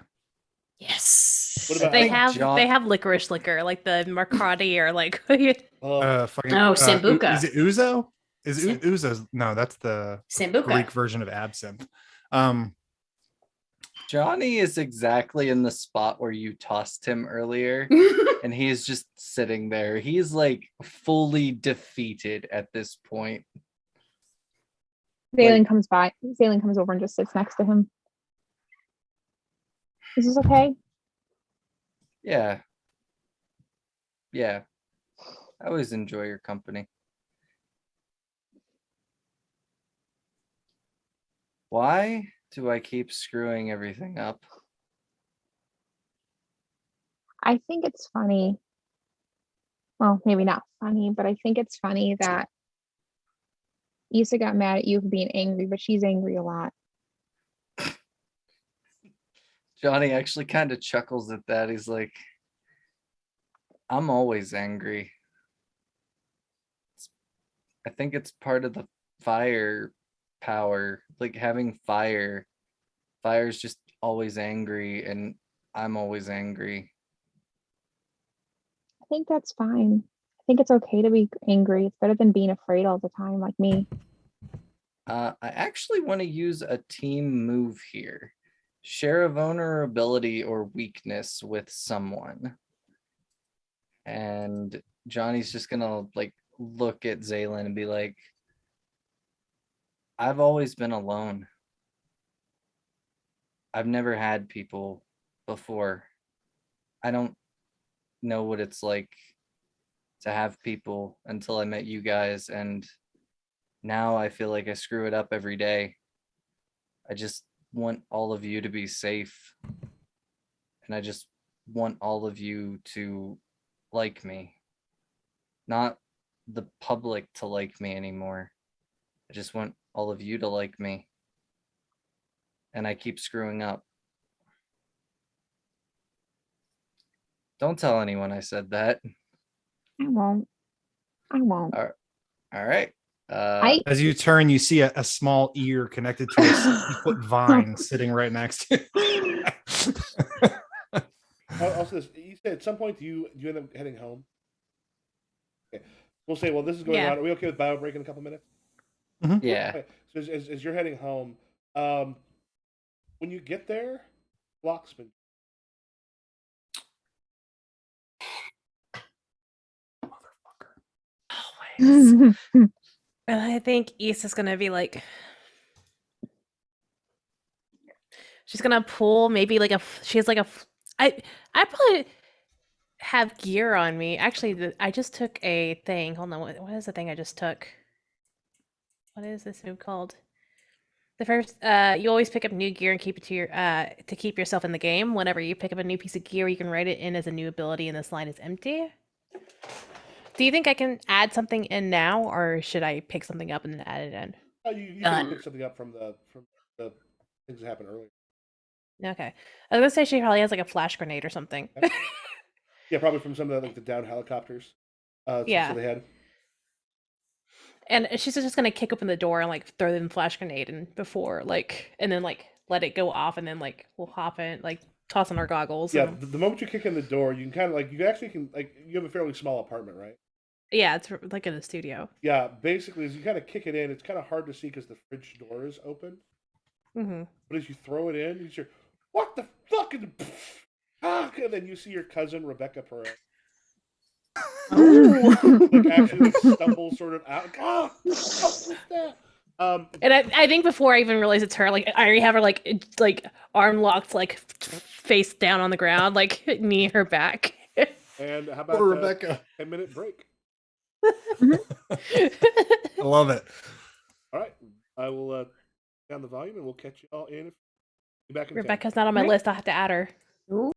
Yes. What about They John- have licorice liquor, like the Marcotti or like Fucking, Sambuca. Is it Uzo? Sam- Uzo's? No, that's the Sambuca. Greek version of absinthe. Johnny is exactly in the spot where you tossed him earlier, and he is just sitting there. He's like fully defeated at this point. Zalen comes by. Zalen comes over and just sits next to him. Is this okay? Yeah. Yeah. I always enjoy your company. Why do I keep screwing everything up? I think it's funny. Well, maybe not funny, but I think it's funny that Issa got mad at you for being angry, but she's angry a lot. Johnny actually kind of chuckles at that. He's like, I'm always angry. I think it's part of the fire power, like having fire. Fire's just always angry, and I'm always angry. I think that's fine. I think it's okay to be angry. It's better than being afraid all the time, like me. I actually want to use a team move here. Share a vulnerability or weakness with someone. And Johnny's just gonna like look at Zaylin and be like, I've always been alone. I've never had people before. I don't know what it's like to have people until I met you guys, and now I feel like I screw it up every day. I just want all of you to be safe, and I just want all of you to like me, not the public to like me anymore. I just want all of you to like me, and I keep screwing up. Don't tell anyone I said that. I won't. I won't. All right. As you turn, you see a small ear connected to a 60-foot vine sitting right next to you. Also, you said at some point do you end up heading home? Okay. We'll say, well, this is going Yeah. on. Are we okay with bio break in a couple minutes? Yeah. Okay. So as you're heading home, when you get there, locksman. And I think Issa's gonna be like, she's gonna pull maybe like she has like I probably have gear on me. Actually, I just took a thing. Hold on, what is the thing I just took? What is this move called? The first, you always pick up new gear and keep it to keep yourself in the game. Whenever you pick up a new piece of gear, you can write it in as a new ability, and this line is empty. Do you think I can add something in now, or should I pick something up and then add it in? You can pick something up from the things that happened earlier. Okay, I was gonna say she probably has like a flash grenade or something. Yeah, probably from some of the like the down helicopters. Yeah. So they had. And she's just gonna kick open the door and like throw in flash grenade and before like and then like let it go off and then like we'll hop in like toss on our goggles. Yeah, And, the moment you kick in the door, you can kind of like you actually can like you have a fairly small apartment, right? yeah, it's like in a studio. Yeah, basically, as you kind of kick it in, it's kind of hard to see because the fridge door is open. Mm-hmm. But as you throw it in, you hear, "What the fuck?" And then you see your cousin Rebecca Perez. Like actually like stumble sort of out. Oh, what the fuck was that? And I think before I even realize it's her, like I already have her like arm locked, like face down on the ground, like knee her back. And how about Poor Rebecca. 10-minute break? I love it. All right, I will down the volume and we'll catch you all in. Be back in 10. Rebecca's not on my list. I'll have to add her. Ooh.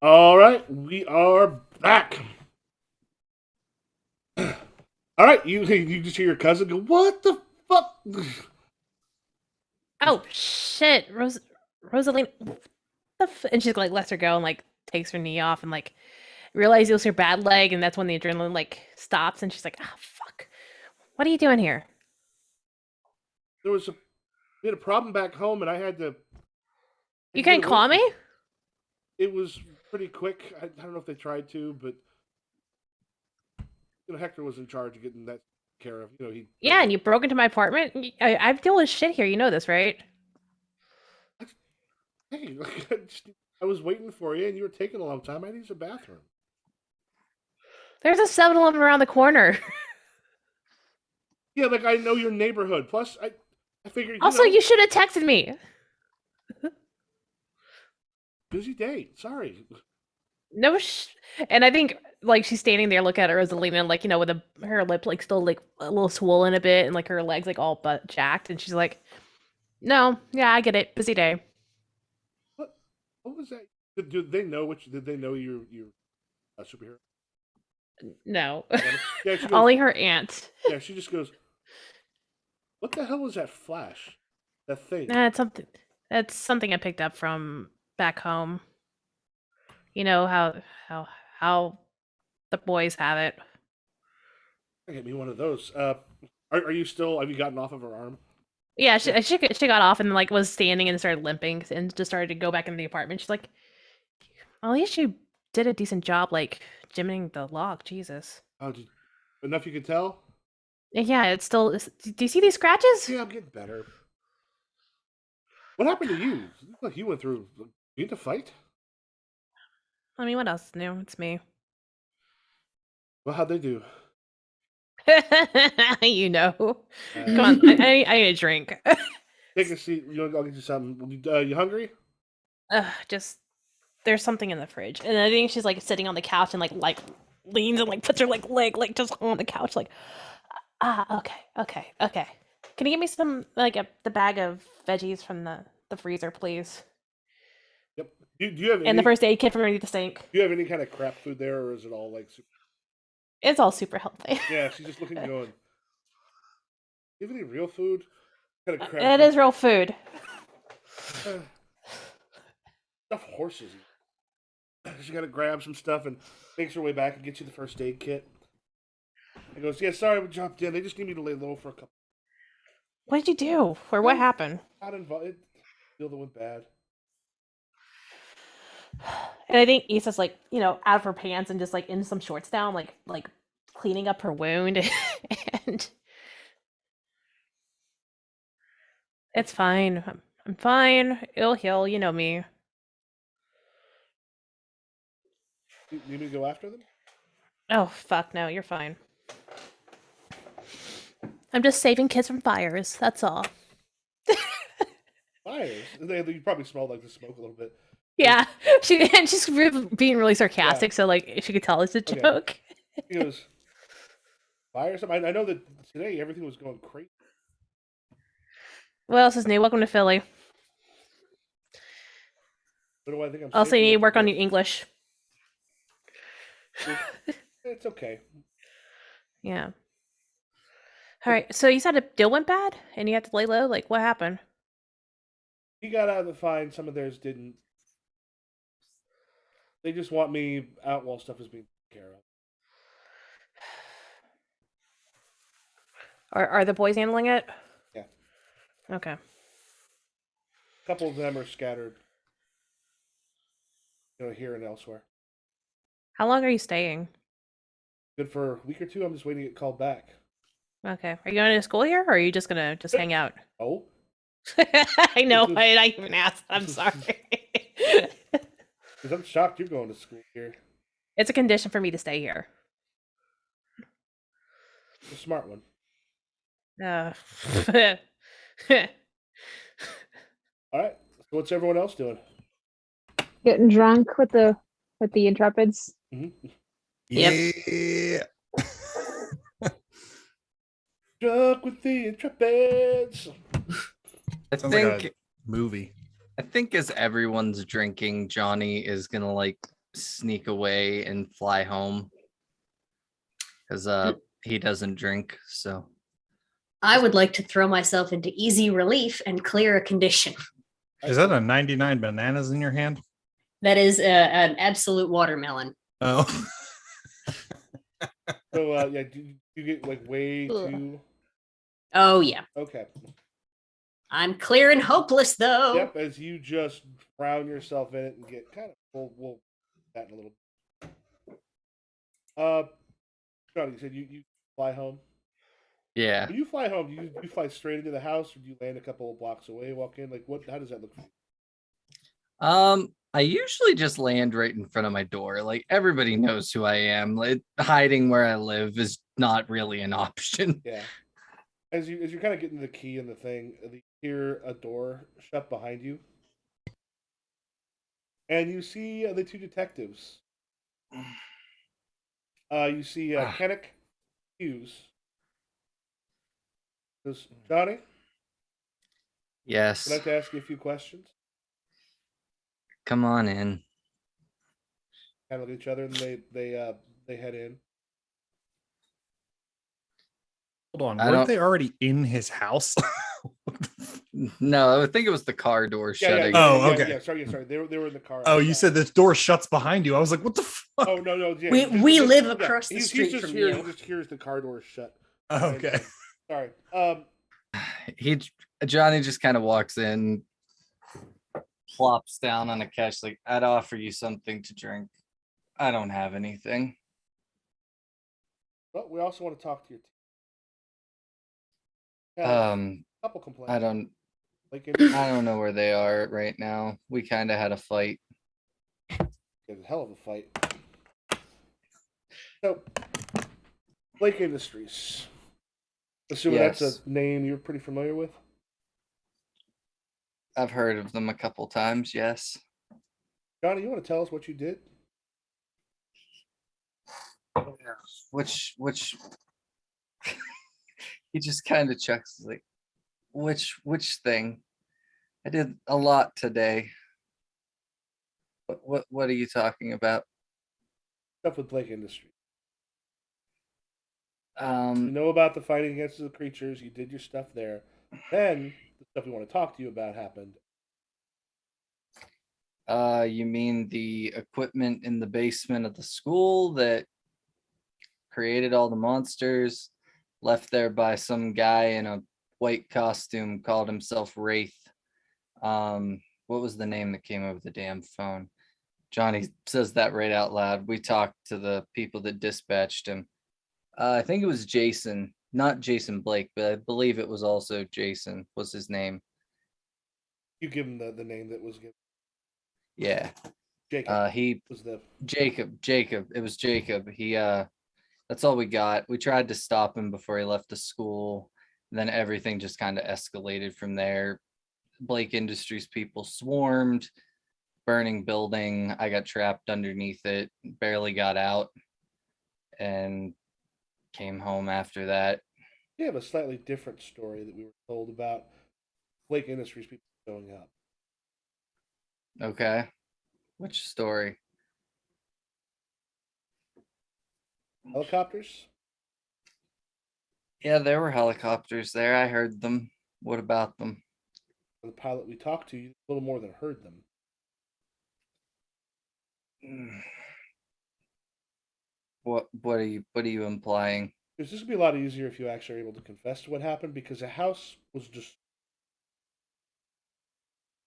All right, we are back. All right, you just hear your cousin go, "What the fuck?" Oh shit, Rosaline, and she's like lets her go and like takes her knee off and like realizes it was her bad leg, and that's when the adrenaline like stops, and she's like, "Ah, fuck, what are you doing here?" We had a problem back home, and I had to. You get can't away call from- me? It was pretty quick. I don't know if they tried to, but Hector was in charge of getting that care of. He. Yeah, and you broke into my apartment. I've dealt with shit here. You know this, right? Hey, I was waiting for you, and you were taking a long time. I need a bathroom. There's a 7-Eleven around the corner. Yeah, like I know your neighborhood. Plus, I figured. Also, you should have texted me. Busy day. Sorry. No, and I think like she's standing there, looking at Rosalina, and like with her lip like still like a little swollen a bit, and like her legs like all but jacked, and she's like, "No, yeah, I get it. Busy day." What was that? Did they know which? Did they know you're a superhero? No, Yeah, she goes, only her aunt. yeah, she just goes, "What the hell was that flash? That thing?" It's something. That's something I picked up from back home. You know how the boys have it. Get me one of those. Are you still? Have you gotten off of her arm? Yeah, she got off and like was standing and started limping and just started to go back into the apartment. She's like, "Well, at least you did a decent job, like jimming the lock." Jesus. Oh, enough you could tell? Yeah, it's still. Do you see these scratches? Yeah, I'm getting better. What happened to you? It looked like you went through. You had to fight? I mean, what else new? It's me. Well, how'd they do? You know. Uh, Come on, I need a drink. Take a seat. I'll get you something. You hungry? Just there's something in the fridge, and I think she's like sitting on the couch and like leans and like puts her like leg like just on the couch like okay. Can you give me some like the bag of veggies from the freezer, please? Yep. Do you have any? And the first aid kit from underneath the sink. Do you have any kind of crap food there, or is it all like? It's all super healthy. Yeah, she's just looking, going. Do you have any real food? Kind of crap. It is real food. Stuff horses eat. She got to grab some stuff and makes her way back and gets you the first aid kit. And goes, "Yeah, sorry we jumped in. They just need me to lay low for a couple." What did you do? Or what happened? Not involved. Deal that went bad. And I think Issa's like, out of her pants and just like in some shorts down, like cleaning up her wound. And it's fine. I'm fine. It'll heal. You know me. You need me to go after them? Oh, fuck no. You're fine. I'm just saving kids from fires. That's all. Fires? You probably smelled like the smoke a little bit. Yeah. She's being really sarcastic, so like she could tell it's a Okay. joke. He goes, fires? I know that today everything was going crazy. What else is new? Welcome to Philly. What do I think I'm Also, safe you need to with work on this? your English. It's okay. Yeah. All right. So you said a deal went bad, and you had to lay low. Like, what happened? He got out of the fine. Some of theirs didn't. They just want me out while stuff is being taken care of. Are the boys handling it? Yeah. Okay. A couple of them are scattered, here and elsewhere. How long are you staying? Good for a week or two. I'm just waiting to get called back. Okay. Are you going to school here, or are you just gonna hang out? Oh, I know. I even asked. I'm sorry. because I'm shocked you're going to school here. It's a condition for me to stay here. The smart one. Uh, All right. So what's everyone else doing? Getting drunk with the Intrepids. Mm-hmm. Yeah. Drunk with the Intrepids. I Sounds think like a movie. I think as everyone's drinking, Johnny is gonna like sneak away and fly home because he doesn't drink. So I would like to throw myself into easy relief and clear a condition. Is that a 99 bananas in your hand? That is an absolute watermelon. Oh. So yeah, do you get like way Ugh. too? Oh yeah, Okay. I'm clear and hopeless though. Yep. As you just drown yourself in it and get kind of we'll that in a little. Johnny, you said you fly home. yeah. When you fly home, do you fly straight into the house, or do you land a couple of blocks away, walk in? Like what? How does that look for you? I usually just land right in front of my door. Like everybody knows who I am. Like hiding where I live is not really an option. Yeah. As you're kind of getting the key in the thing, you hear a door shut behind you, and you see the two detectives. You see Kennick Hughes. Says, Johnny, Yes. I'd like to ask you a few questions. Come on in. Kind of look at each other, and they head in. Hold on. I Weren't don't- they already in his house? No, I think it was the car door shutting. Oh, okay. Yeah, sorry. They were in the car. Oh, you outside. said the door shuts behind you. I was like, what the fuck? Oh no. Yeah, We live across the he's street just from here. you. He just hears the car door shut. Okay. Sorry. Johnny just kind of walks in, plops down on a couch, like, I'd offer you something to drink. I don't have anything. But we also want to talk to your team. Couple complaints. I don't Like I don't know where they are right now. We kind of had a fight. It was a hell of a fight. So, Blake Industries. Assuming that's Yes. a name you're pretty familiar with. I've heard of them a couple times, yes. Johnny, you want to tell us what you did? Which he just kind of chucks like which thing? I did a lot today. What are you talking about? Stuff with Blake Industries. You Um know about the fighting against the creatures. You did your stuff there. Then the stuff we want to talk to you about happened. you mean the equipment in the basement of the school that created all the monsters, left there by some guy in a white costume, called himself Wraith. What was the name that came over the damn phone? Johnny says that right out loud. We talked to the people that dispatched him. I think it was Jason, not Jason Blake, but I believe it was also Jason was his name. You give him the name that was given. Yeah. Jacob. He was the Jacob. It was Jacob. He that's all we got. We tried to stop him before he left the school. Then everything just kind of escalated from there. Blake Industries people swarmed, burning building. I got trapped underneath it, barely got out, and came home after that. We have a slightly different story that we were told about Blake Industries people showing up. Okay. Which story? Helicopters? Yeah, there were helicopters there. I heard them. What about them? The pilot we talked to, you a little more than heard them. What are you implying? Because this would be a lot easier if you actually are able to confess to what happened, because the house was just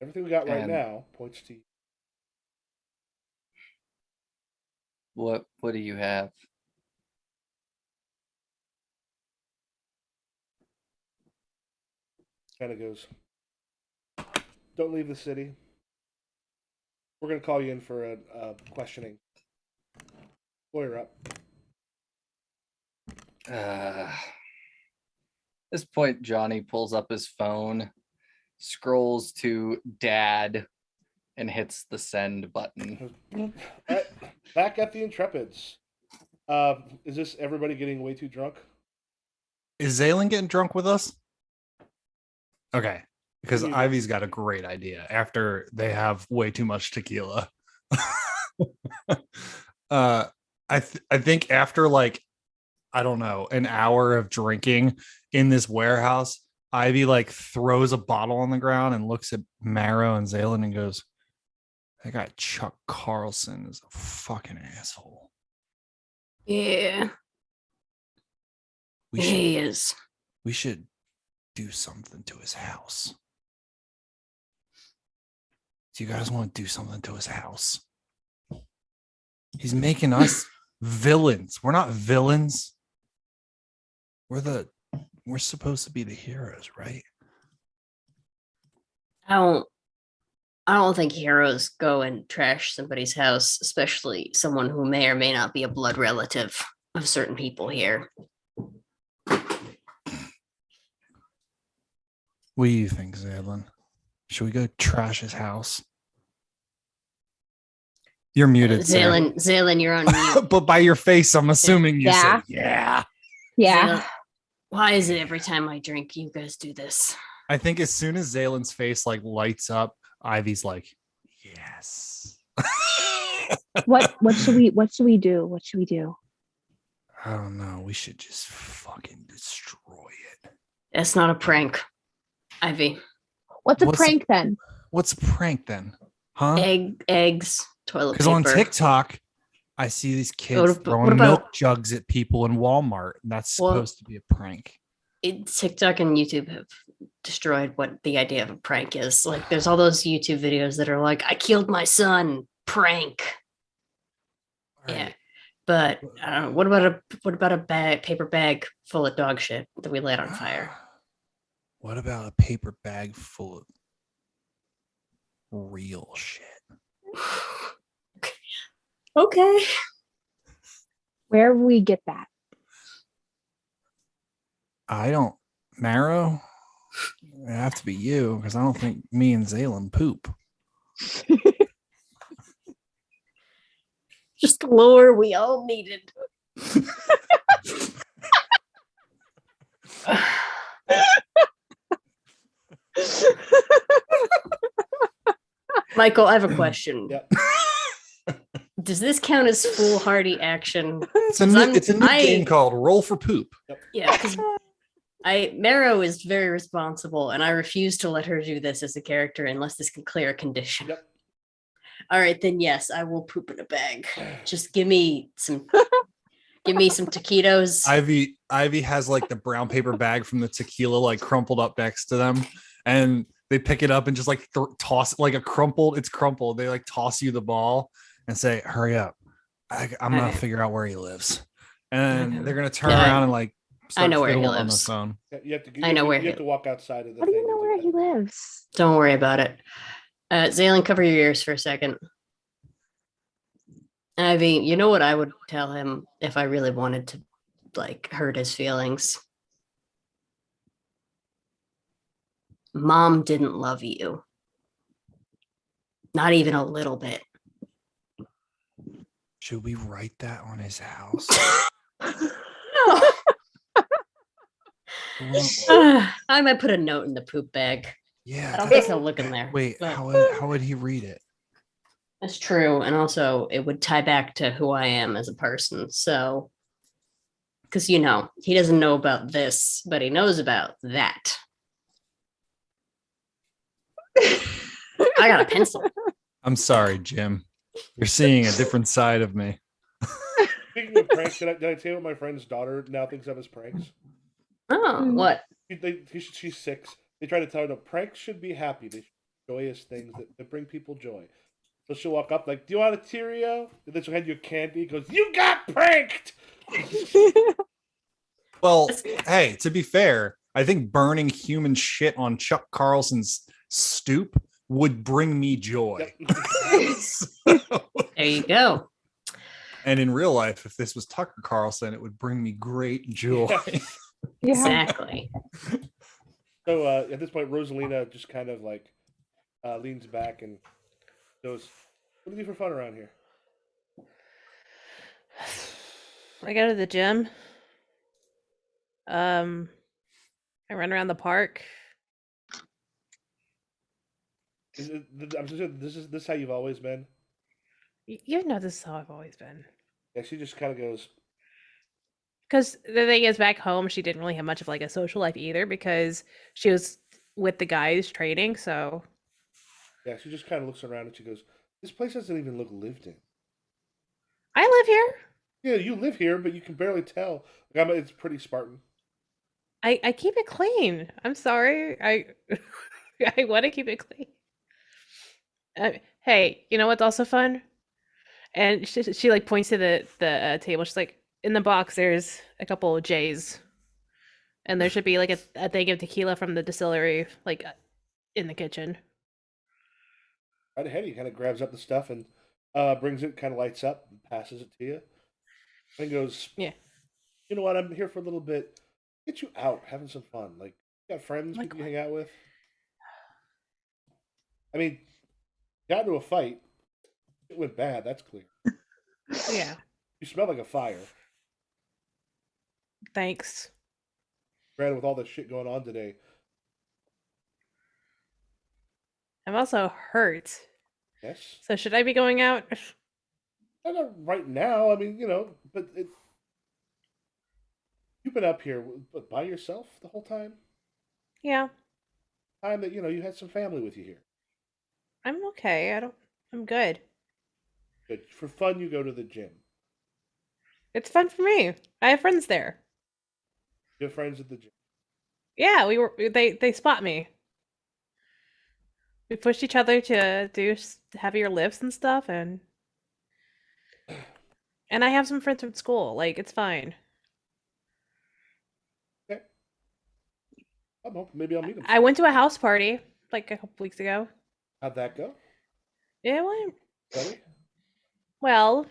everything we got right And now points to you. what do you have? Kind of goes, don't leave the city. We're going to call you in for a questioning. Lawyer up. This point, Johnny pulls up his phone, scrolls to dad, and hits the send button. Right, back at the Intrepids. Is this everybody getting way too drunk? Is Zaylen getting drunk with us? Okay. Because You- Ivy's got a great idea after they have way too much tequila. I think after like I don't know an hour of drinking in this warehouse, Ivy like throws a bottle on the ground and looks at Marrow and Zaylen and goes, "That guy Chuck Carlson is a fucking asshole. Yeah, We should he is. we should do something to his house. Do you guys want to do something to his house? He's making us villains. We're not villains. We're supposed to be the heroes, right? I don't think heroes go and trash somebody's house, especially someone who may or may not be a blood relative of certain people here. What do you think, Zaylen? Should we go trash his house? You're muted, sir. Zaylen, you're on mute. But by your face, I'm assuming you Yeah. said yeah. Yeah. Zaylen, why is it every time I drink, you guys do this? I think as soon as Zaylen's face like lights up, Ivy's like, yes. What should we do? What should we do? I don't know. We should just fucking destroy it. That's not a prank, Ivy. What's a What's- prank then? What's a prank then? Huh? Eggs, toilet Because paper. on TikTok, I see these kids What throwing about- milk jugs at people in Walmart. And that's Well- supposed to be a prank. TikTok and YouTube have destroyed what the idea of a prank is. Like, there's all those YouTube videos that are like, "I killed my son," prank. All Yeah, right. but I don't know. What about a paper bag full of dog shit that we lit on fire? What about a paper bag full of real shit? Okay. Where will we get that? I don't, Marrow. It have to be you because I don't think me and Zaylen poop. Just the lore we all needed. Michael, I have a question. Yep. Does this count as foolhardy action? It's a 'Cause new, I'm- it's a new I- game called Roll for Poop. Yeah, because Marrow is very responsible, and I refuse to let her do this as a character unless this can clear a condition. Yep. All right, then yes, I will poop in a bag. Just give me some taquitos. Ivy has like the brown paper bag from the tequila like crumpled up next to them, and they pick it up and just like toss it like a crumpled. It's crumpled. They like toss you the ball and say, "Hurry up! I'm gonna Okay. figure out where he lives." And Okay. they're gonna turn Yeah, around and like start know where he fiddling on the lives. phone. Yeah, you have to. I know where you have to walk outside of the How do thing. you know and where do he that. lives? Don't worry about it. Zaylen, cover your ears for a second. Ivy, you know what I would tell him if I really wanted to like hurt his feelings? Mom didn't love you. Not even a little bit. Should we write that on his house? I might put a note in the poop bag. I Yeah. don't think he'll look in there. Wait, but how would he read it? that's true. And also, it would tie back to who I am as a person. So, because, he doesn't know about this, but he knows about that. I got a pencil. I'm sorry, Jim. You're seeing a different side of me. Speaking of pranks, did I tell you what my friend's daughter now thinks of as pranks? Oh, Mm. what? She's 6. They try to tell her that pranks should be happy. They should be joyous things that bring people joy. So she'll walk up like, "Do you want a Cheerio?" And then she'll hand you a candy. Goes, "You got pranked." Well, hey, to be fair, I think burning human shit on Chuck Carlson's stoop would bring me joy. Yep. There you go. And in real life, if this was Tucker Carlson, it would bring me great joy. Yeah. Exactly. So at this point, Rosalina just kind of like leans back and goes, "What do you do for fun around here?" I go to the gym. I run around the park. I'm just saying, this is how you've always been. You know this is how I've always been. Yeah, she just kind of goes, Because the thing is, back home, she didn't really have much of like a social life either because she was with the guys training. So yeah, she just kind of looks around and she goes, "This place doesn't even look lived in." I live here. Yeah, you live here, but you can barely tell. Like, it's pretty Spartan. I keep it clean. I'm sorry. I want to keep it clean. Hey, you know what's also fun? And she like points to the table. She's like, in the box, there's a couple of J's, and there should be like a thing of tequila from the distillery, like in the kitchen. Right ahead, he kind of grabs up the stuff and brings it, kind of lights up, and passes it to you, and goes, Yeah. "You know what? I'm here for a little bit. Get you out, having some fun. Like, you got friends, Like people you hang out with. I mean, got into a fight. It went bad. That's clear. Yeah. You smell like a fire. Thanks. Granted, with all this shit going on today, I'm also hurt. yes. So should I be going out? Not right now. I mean, but you've been up here by yourself the whole time. Yeah, Time that you had some family with you here. I'm okay. I'm good. Good for fun. You go to the gym. It's fun for me. I have friends there. You have friends at the gym. Yeah, they spot me. We pushed each other to do heavier lifts and stuff, and I have some friends from school. Like it's fine. Okay. I'm hoping maybe I'll meet them. I went to a house party like a couple weeks ago. How'd that go? It went Buddy? well.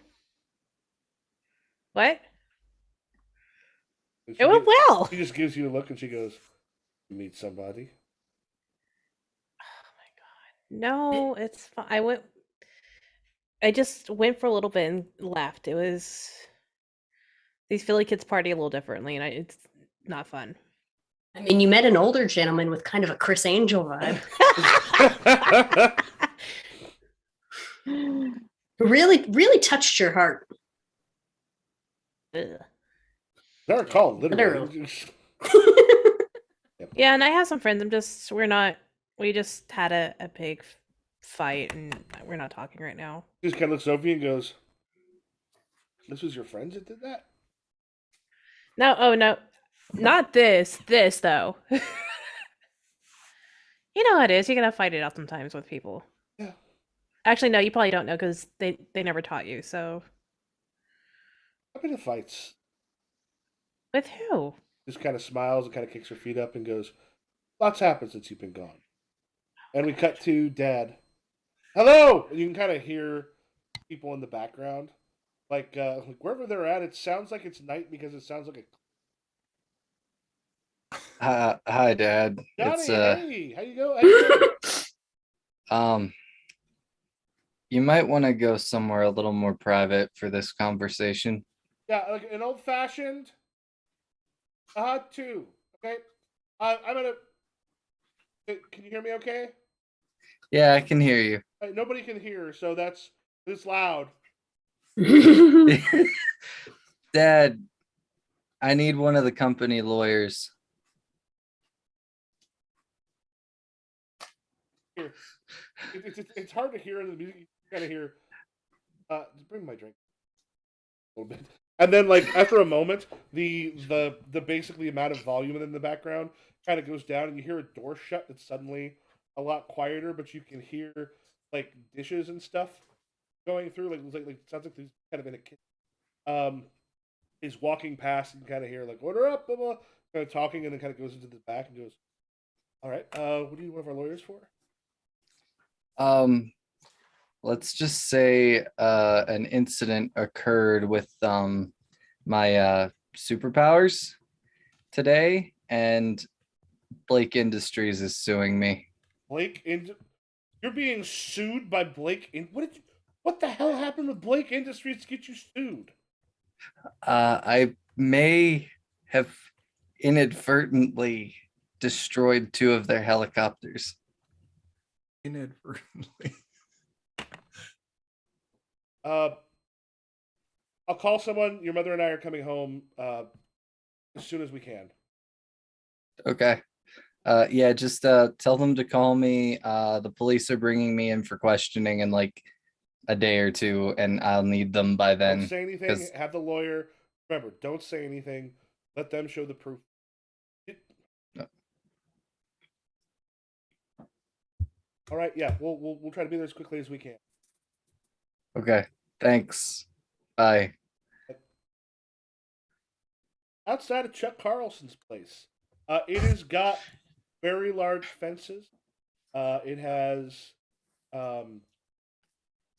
What? And It went well. She just gives you a look and she goes, "You meet somebody." No, it's fine. I just went for a little bit and left. It was these Philly kids party a little differently, and it's not fun. I mean, you met an older gentleman with kind of a Chris Angel vibe. Really, really touched your heart. Ugh. I recall, literally. Yeah, and I have some friends. We just had a big fight, and we're not talking right now. She just kind of looks over you and goes, "This was your friends that did that?" No, oh no, not this. This though. You know how it is. You're gonna fight it out sometimes with people. Yeah. Actually, no, you probably don't know because they never taught you. So I've been in fights. with who? Just kind of smiles and kind of kicks her feet up and goes, "Lots happened since you've been gone." And we cut to Dad. "Hello!" And you can kind of hear people in the background. Like wherever they're at, it sounds like it's night because it sounds like a Hi, Dad. Johnny. It's Hey, how you go? you might want to go somewhere a little more private for this conversation. Yeah, like an old fashioned. Two. Okay. I'm gonna. Can you hear me? Okay. Yeah, I can hear you. Nobody can hear, so it's loud. Dad, I need one of the company lawyers. Here, it's hard to hear in the music. You gotta hear. Just bring my drink a little bit, and then like after a moment, the basically amount of volume in the background kind of goes down, and you hear a door shut. That's suddenly a lot quieter, but you can hear like dishes and stuff going through. Like sounds like he's kind of in a kitchen. Is walking past and kind of hear like order up, blah, blah, kind of talking, and then kind of goes into the back and goes, "All right, what do you want our lawyers for?" Let's just say an incident occurred with my superpowers today, and Blake Industries is suing me. You're being sued by Blake. What the hell happened with Blake Industries to get you sued? I may have inadvertently destroyed 2 of their helicopters. Inadvertently. Uh, I'll call someone. Your mother and I are coming home as soon as we can. Okay. Yeah, just tell them to call me. The police are bringing me in for questioning in like a day or two, and I'll need them by Don't then. say anything. 'cause- Have the lawyer. Remember, don't say anything. Let them show the proof. All right. Yeah, we'll try to be there as quickly as we can. Okay. Thanks. Bye. Outside of Chuck Carlson's place, it has got very large fences. It has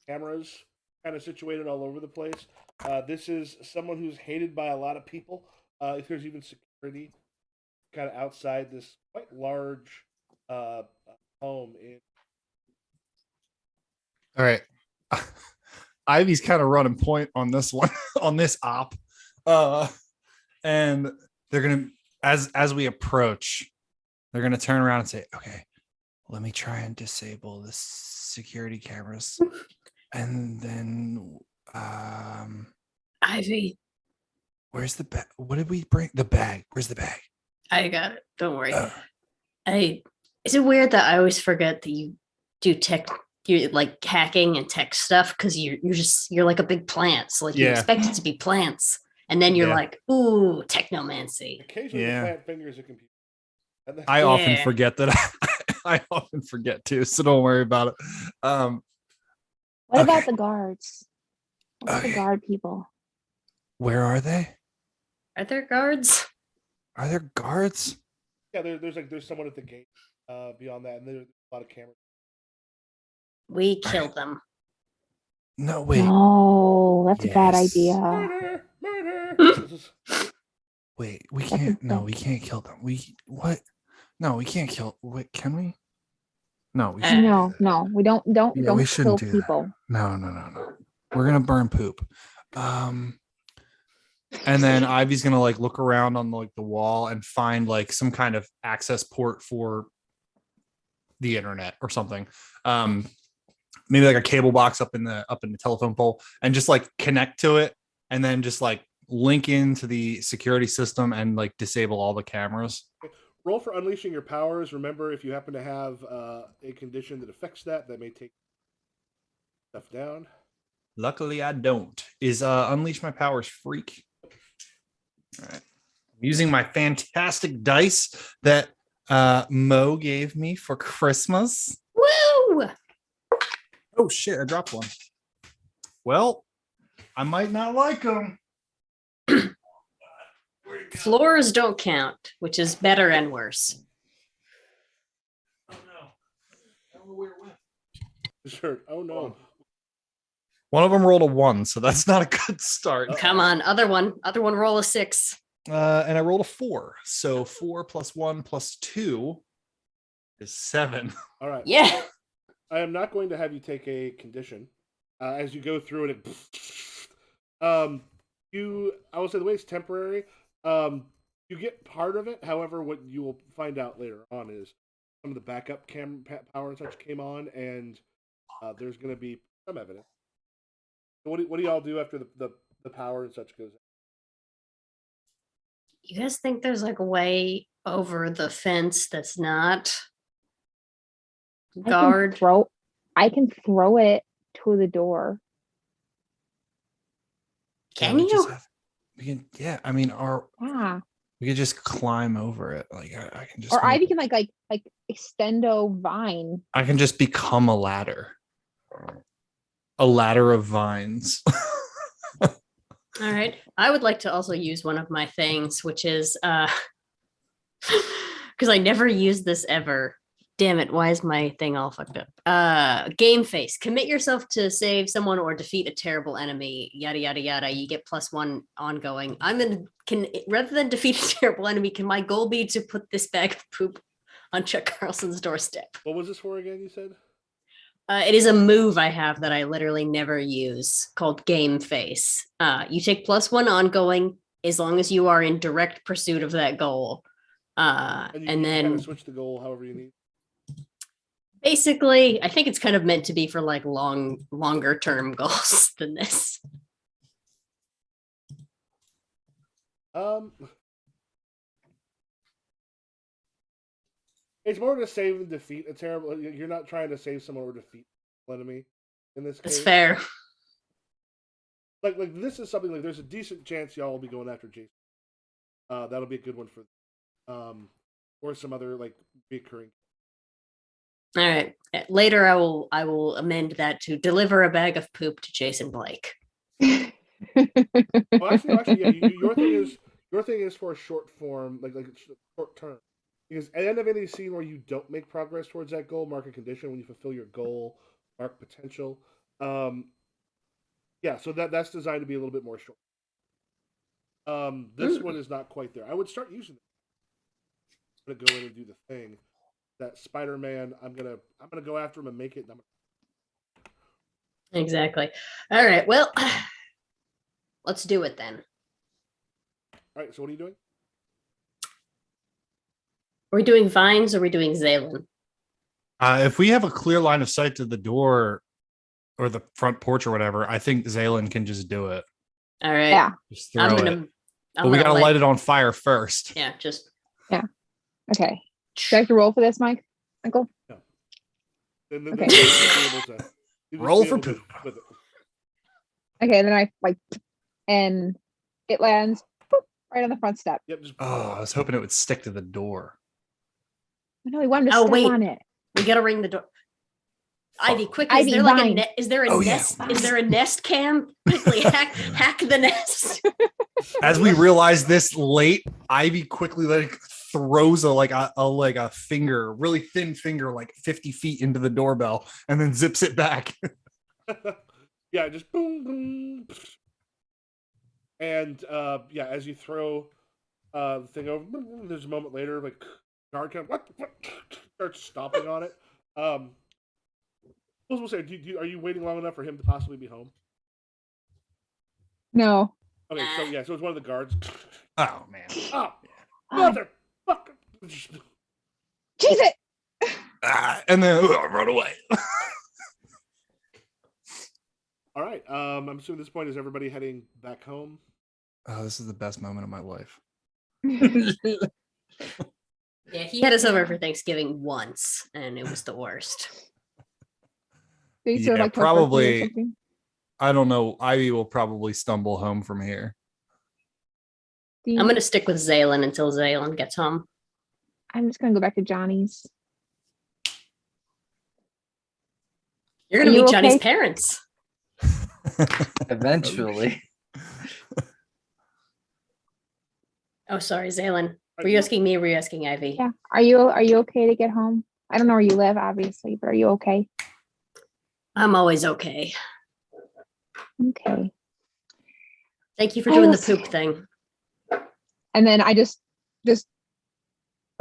cameras kind of situated all over the place. This is someone who's hated by a lot of people. If there's even security kind of outside this quite large home in. All right. Ivy's kind of running point on this one, on this op. And they're gonna, as we approach, they're gonna turn around and say, okay, let me try and disable the security cameras. And then Ivy, where's the bag? What did we bring? The bag. Where's the bag? I got it. Don't worry. Uh, Is it weird that I always forget that you do you like hacking and tech stuff because you're like a big plant, so like you Yeah. expect it to be plants, and then you're Yeah. like, ooh, technomancy. Occasionally, Yeah. the plant fingers a computer. And I often Yeah. forget that. I often forget too, so don't worry about it. What Okay. about the guards? What's Okay. the guard people? Where are they? Are there guards? Are there guards? yeah, there's someone at the gate. Beyond that, and there's a lot of cameras. We killed them. No, wait, No, that's a bad Yes. idea. Murder! Murder! This is- wait. We That's a can't. No, bad- we can't kill them. We what? No, we can't kill. Wait, can we? No, we Uh, shouldn't. No, do that. no, we don't Yeah, we kill shouldn't do that. people. No. We're gonna burn poop. And then Ivy's gonna like look around on like the wall and find like some kind of access port for the internet or something. Maybe like a cable box up in the telephone pole, and just like connect to it, and then just like link into the security system and like disable all the cameras. Roll for unleashing your powers. Remember, if you happen to have a condition that affects that may take stuff down. Luckily, I don't. Is unleash my powers freak? All right. I'm using my fantastic dice that Mo gave me for Christmas. Woo! Oh shit! I dropped one. Well, I might not like them. Floors don't count, which is better and worse. Oh no! I don't know where it went. Sure. Oh no. One of them rolled a 1, so that's not a good start. Come on, other one, roll a 6. And I rolled a 4, so 4 + 1 + 2 is 7. All right. Yeah. I am not going to have you take a condition. As you go through it, I will say the way it's temporary. You get part of it. However, what you will find out later on is some of the backup power and such came on, and there's going to be some evidence. So what do y'all do after the power and such goes? You guys think there's like a way over the fence that's not guard? I can throw it to the door. Can we you? just we can, yeah. I mean, Yeah. we could just climb over it. Like I can just. Or Ivy make- can like extendo vine. I can just become a ladder. A ladder of vines. All right. I would like to also use one of my things, which is because I never used this ever. Damn it, why is my thing all fucked up? Game face. Commit yourself to save someone or defeat a terrible enemy. Yada yada yada. You get +1 ongoing. Rather than defeat a terrible enemy, can my goal be to put this bag of poop on Chuck Carlson's doorstep? What was this for again? You said. It is a move I have that I literally never use called Game Face. You take +1 ongoing as long as you are in direct pursuit of that goal. And you And can kind then of switch the goal however you need. Basically, I think it's kind of meant to be for like longer term goals than this. It's more to save and defeat a terrible. You're not trying to save someone or defeat an enemy in this It's case. fair. Like this is something like there's a decent chance y'all will be going after Jason. That'll be a good one for, or some other like recurring. All right. Later, I will amend that to deliver a bag of poop to Jason Blake. Well, actually, yeah. Your thing is for a short form, like short term. Because at the end of any scene where you don't make progress towards that goal, mark a condition. When you fulfill your goal, mark potential. Yeah, so that's designed to be a little bit more short. This one is not quite there. I would start using it. I'm gonna go in and do the thing. That Spider-Man, I'm gonna go after him and make it. Exactly. All right. Well, let's do it then. All right. So what are you doing? Are we doing Vines or are we doing Zalen? If we have a clear line of sight to the door or the front porch or whatever, I think Zalen can just do it. All right. Yeah. Just throw it. I'm But we gonna gotta light it on fire first. Yeah, just Okay. Do I have to roll for this, Michael? Then Okay. you'll just be able to- you'll just Roll be for able to- poop. with it. Okay, then I like, and it lands boop, right on the front step. Yep. Just, Oh, I was hoping it would stick to the door. I know he wanted to Oh, step wait. on it. we gotta ring the door. Ivy, Fuck. quickly! Ivy, Is there like a Vine. is there a Oh, yeah. nest? Is there a nest cam? Quickly hack the nest. As we realize this late, Ivy quickly like throws a finger, really thin finger, like 50 feet into the doorbell, and then zips it back. yeah, just boom, boom. And yeah, as you throw the thing over, there's a moment later, like guard comes, what starts stomping on it. We'll say, are you waiting long enough for him to possibly be home? No. Okay, so yeah, so it's one of the guards. Oh man. Oh, Vine. motherfucker! Cheese it. And then run away. All right. I'm assuming at this point is everybody heading back home. Oh, this is the best moment of my life. Yeah, he had us over for Thanksgiving once, and it was the worst. They serve, Yeah, like, turkey or probably. something. I don't know. Ivy will probably stumble home from here. I'm gonna stick with Zalen until Zalen gets home. I'm just gonna go back to Johnny's. You're Are gonna you meet Johnny's okay? parents. Eventually. Oh, sorry, Zalen. Were you asking me or were you asking Ivy? Yeah. Are you okay to get home? I don't know where you live, obviously, but are you okay? I'm always okay. Okay. Thank you for I doing the was- poop thing. And then I just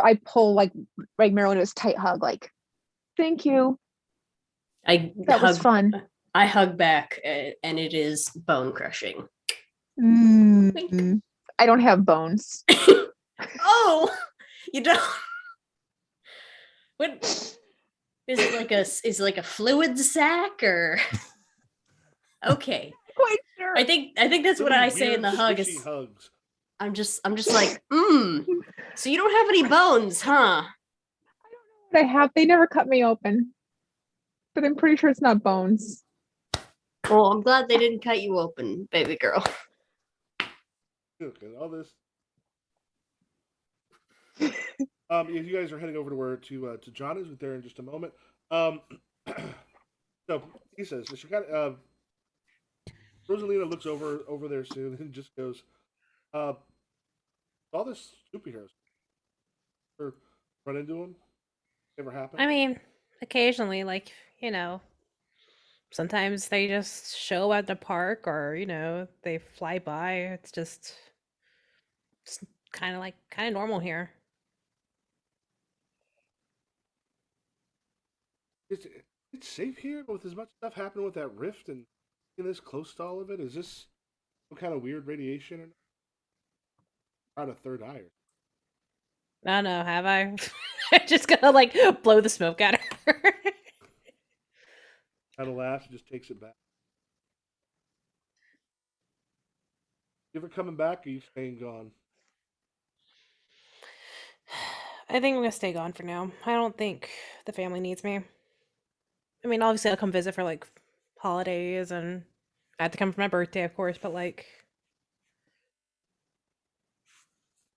I pull like Marilyn into this tight hug, like, thank you. That was fun. I hug back, and it is bone crushing. Mm, I don't have bones. Oh, you don't. What is it like? Is it like a fluid sack or? Okay, Quite sure. I think that's what Really I say in the weird, hug. squishy Is hugs. I'm just like, so you don't have any bones, huh? What I have, they never cut me open, but I'm pretty sure it's not bones. Well, I'm glad they didn't cut you open, baby girl. Okay, all this. If you guys are heading over to Johnny's, we're there in just a moment. So he says she got Rosalina looks over there soon and just goes, all this superheroes. Or run into them? Ever happen? I mean, occasionally, like, sometimes they just show at the park or, they fly by. It's just kind of normal here. It's safe here with as much stuff happening with that rift and this close to all of it. Is this some kind of weird radiation or not? A third eye? I don't know, have I? I'm just gonna blow the smoke at her. kind of laughs and just takes it back. You ever coming back, or are you staying gone? I think I'm gonna stay gone for now. I don't think the family needs me. I mean, obviously I'll come visit for like holidays, and I have to come for my birthday, of course, but like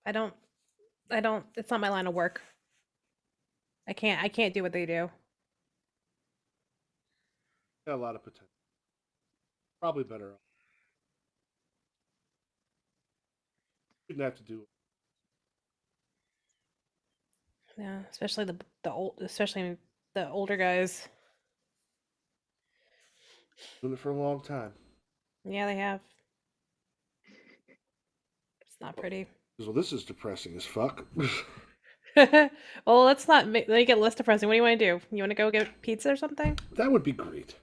I don't it's not my line of work. I can't do what they do. Got a lot of potential. Probably better off. Shouldn't have to do it. Yeah, especially especially the older guys. Doing it for a long time. Yeah, they have. It's not pretty. Well, this is depressing as fuck. Well, let's not make it less depressing. What do you want to do? You want to go get pizza or something? That would be great.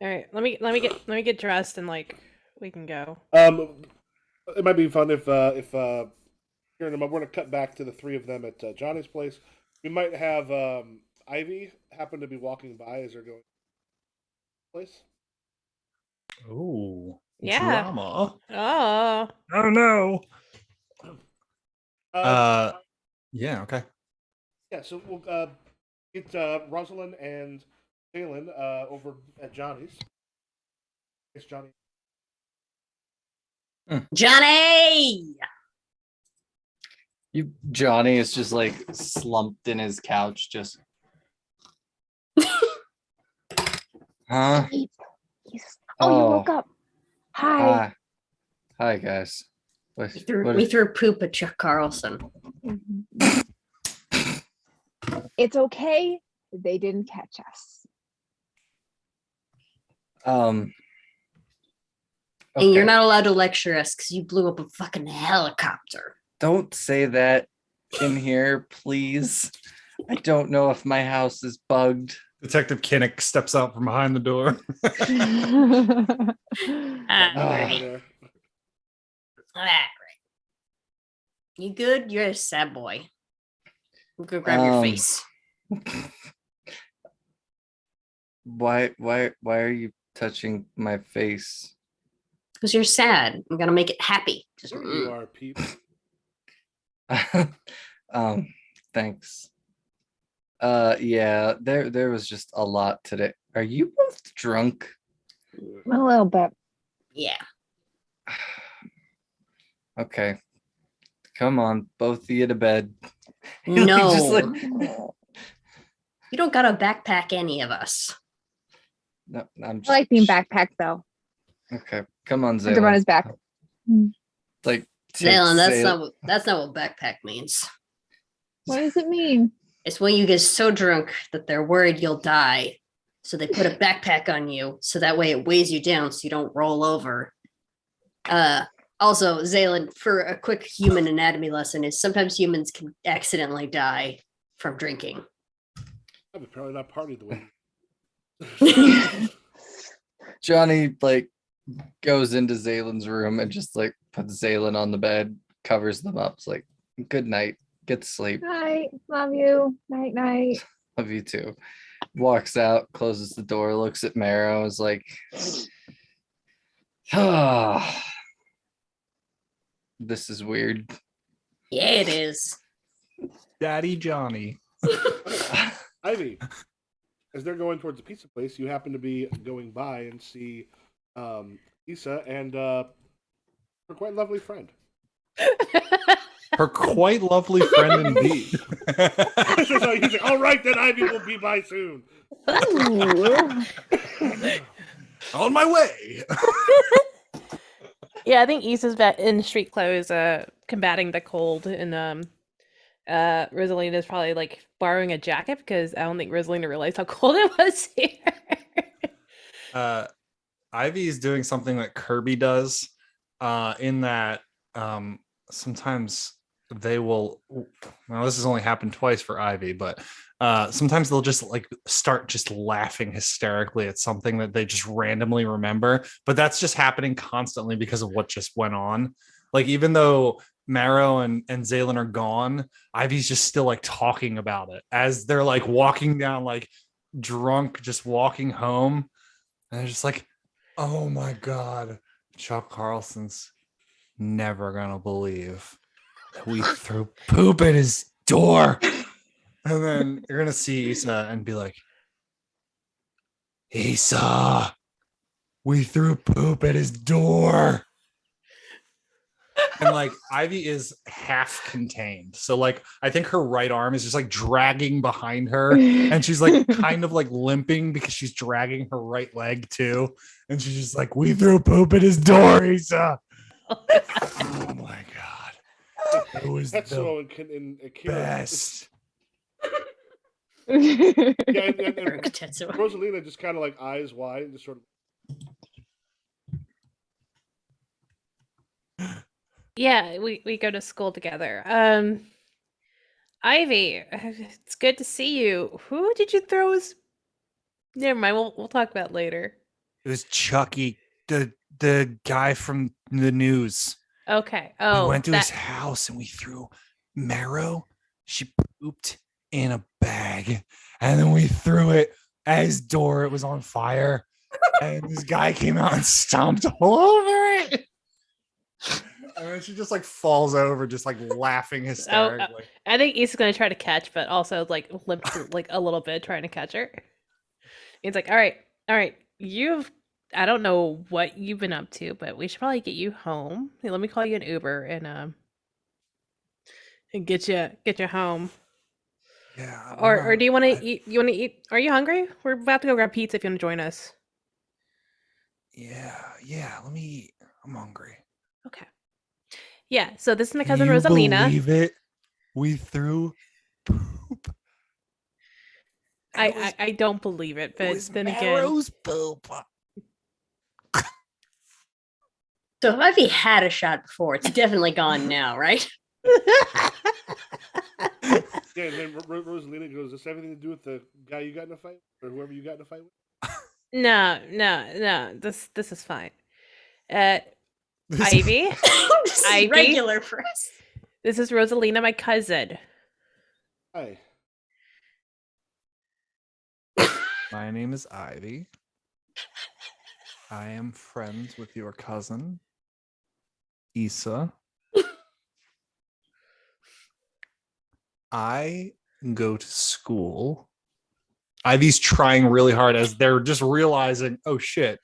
All right, let me get dressed and like we can go. It might be fun if here in a moment we're gonna cut back to the three of them at Johnny's place. We might have Ivy happen to be walking by as they're going to the place. Oh, Yeah. drama. Oh, Oh no. Uh, Yeah. Okay. yeah, so we'll get Rosalind and Jalen over at Johnny's. It's Johnny. Johnny. Johnny is just like slumped in his couch, just. Huh? Hey, oh, you woke up. Hi. Hi, guys. We threw poop at Chuck Carlson. Mhm. It's okay. They didn't catch us. And Okay. you're not allowed to lecture us because you blew up a fucking helicopter. Don't say that in here, please. I don't know if my house is bugged. Detective Kinnick steps out from behind the door. Alright. You good? You're a sad boy. Go grab your face. Why are you touching my face? Because you're sad. I'm gonna make it happy. Just There you are, Pete. Thanks. Yeah, there was just a lot today. Are you both drunk? A little bit. Yeah. Okay. Come on, both of you to bed. No. Just like, You don't gotta backpack any of us. no, I'm I just like being backpacked though. okay. Come on, I have to run Zayla. his back. Like take Zaylan, Zayla- that's not what backpack means. What does it mean? It's when you get so drunk that they're worried you'll die. So they put a backpack on you so that way it weighs you down so you don't roll over. Also, Zaylan, for a quick human anatomy lesson, is sometimes humans can accidentally die from drinking. I've apparently not partied the way. Johnny like goes into Zaylen's room and just like puts Zaylen on the bed, covers them up. It's like, good night, get to sleep. Night. Love you. Night, night. Love you too. Walks out, closes the door, looks at Marrow, is like, ah, this is weird. Yeah, it is. Daddy Johnny. Ivy, as they're going towards the pizza place, you happen to be going by and see Issa and her quite lovely friend. Her quite lovely friend indeed. So he's like, all right, then Ivy will be by soon. Ooh. On my way. Yeah, I think Issa's in street clothes, combating the cold, and Rosalina's probably like borrowing a jacket because I don't think Rosalina realized how cold it was here. Ivy is doing something that Kirby does, in that sometimes they will. Well, this has only happened twice for Ivy, but sometimes they'll just like start just laughing hysterically at something that they just randomly remember. But that's just happening constantly because of what just went on. Like even though Marrow and Zaylin are gone, Ivy's just still like talking about it as they're like walking down like drunk, just walking home, and they're just like, "Oh my god, Chuck Carlson's never gonna believe that we threw poop at his door." And then you're gonna see Issa and be like, "Issa, we threw poop at his door." And like Ivy is half contained. So like I think her right arm is just like dragging behind her. And she's like kind of like limping because she's dragging her right leg too. And she's just like, "We threw poop at his door, Issa." Oh my god. It was Tetsuo the and Akira. best. Yeah, and Eric Tetsuo. Rosalina just kind of like eyes wide and just sort of. Yeah, we go to school together. Ivy, it's good to see you. Who did you throw his? Never mind. We'll talk about it later. It was Chucky, the guy from the news. Okay. We Oh, went to his that. house and we threw Marrow. She pooped in a bag, and then we threw it at his door. It was on fire, and this guy came out and stomped all over it. And then she just like falls over, just like laughing hysterically. I think Issa's gonna try to catch, but also like limps like a little bit trying to catch her. He's like, all right, I don't know what you've been up to, but we should probably get you home. Hey, let me call you an Uber and get you home. Yeah. Or do you want to eat? You want to eat? Are you hungry? We're about to go grab pizza if you want to join us. Yeah. Let me eat. I'm hungry. Okay. Yeah. So this is my Can cousin you Rosalina. believe it? We threw poop. I don't believe it, It but was then again, Marrow's poop. So if Ivy had a shot before, it's definitely gone now, right? Yeah, and then Rosalina goes, "Does this have anything to do with the guy you got in a fight or whoever you got in a fight with?" no. This is fine. Ivy, This is Ivy? regular for us. this is Rosalina, my cousin. Hi. My name is Ivy. I am friends with your cousin, Issa. I go to school. Ivy's trying really hard as they're just realizing, oh shit,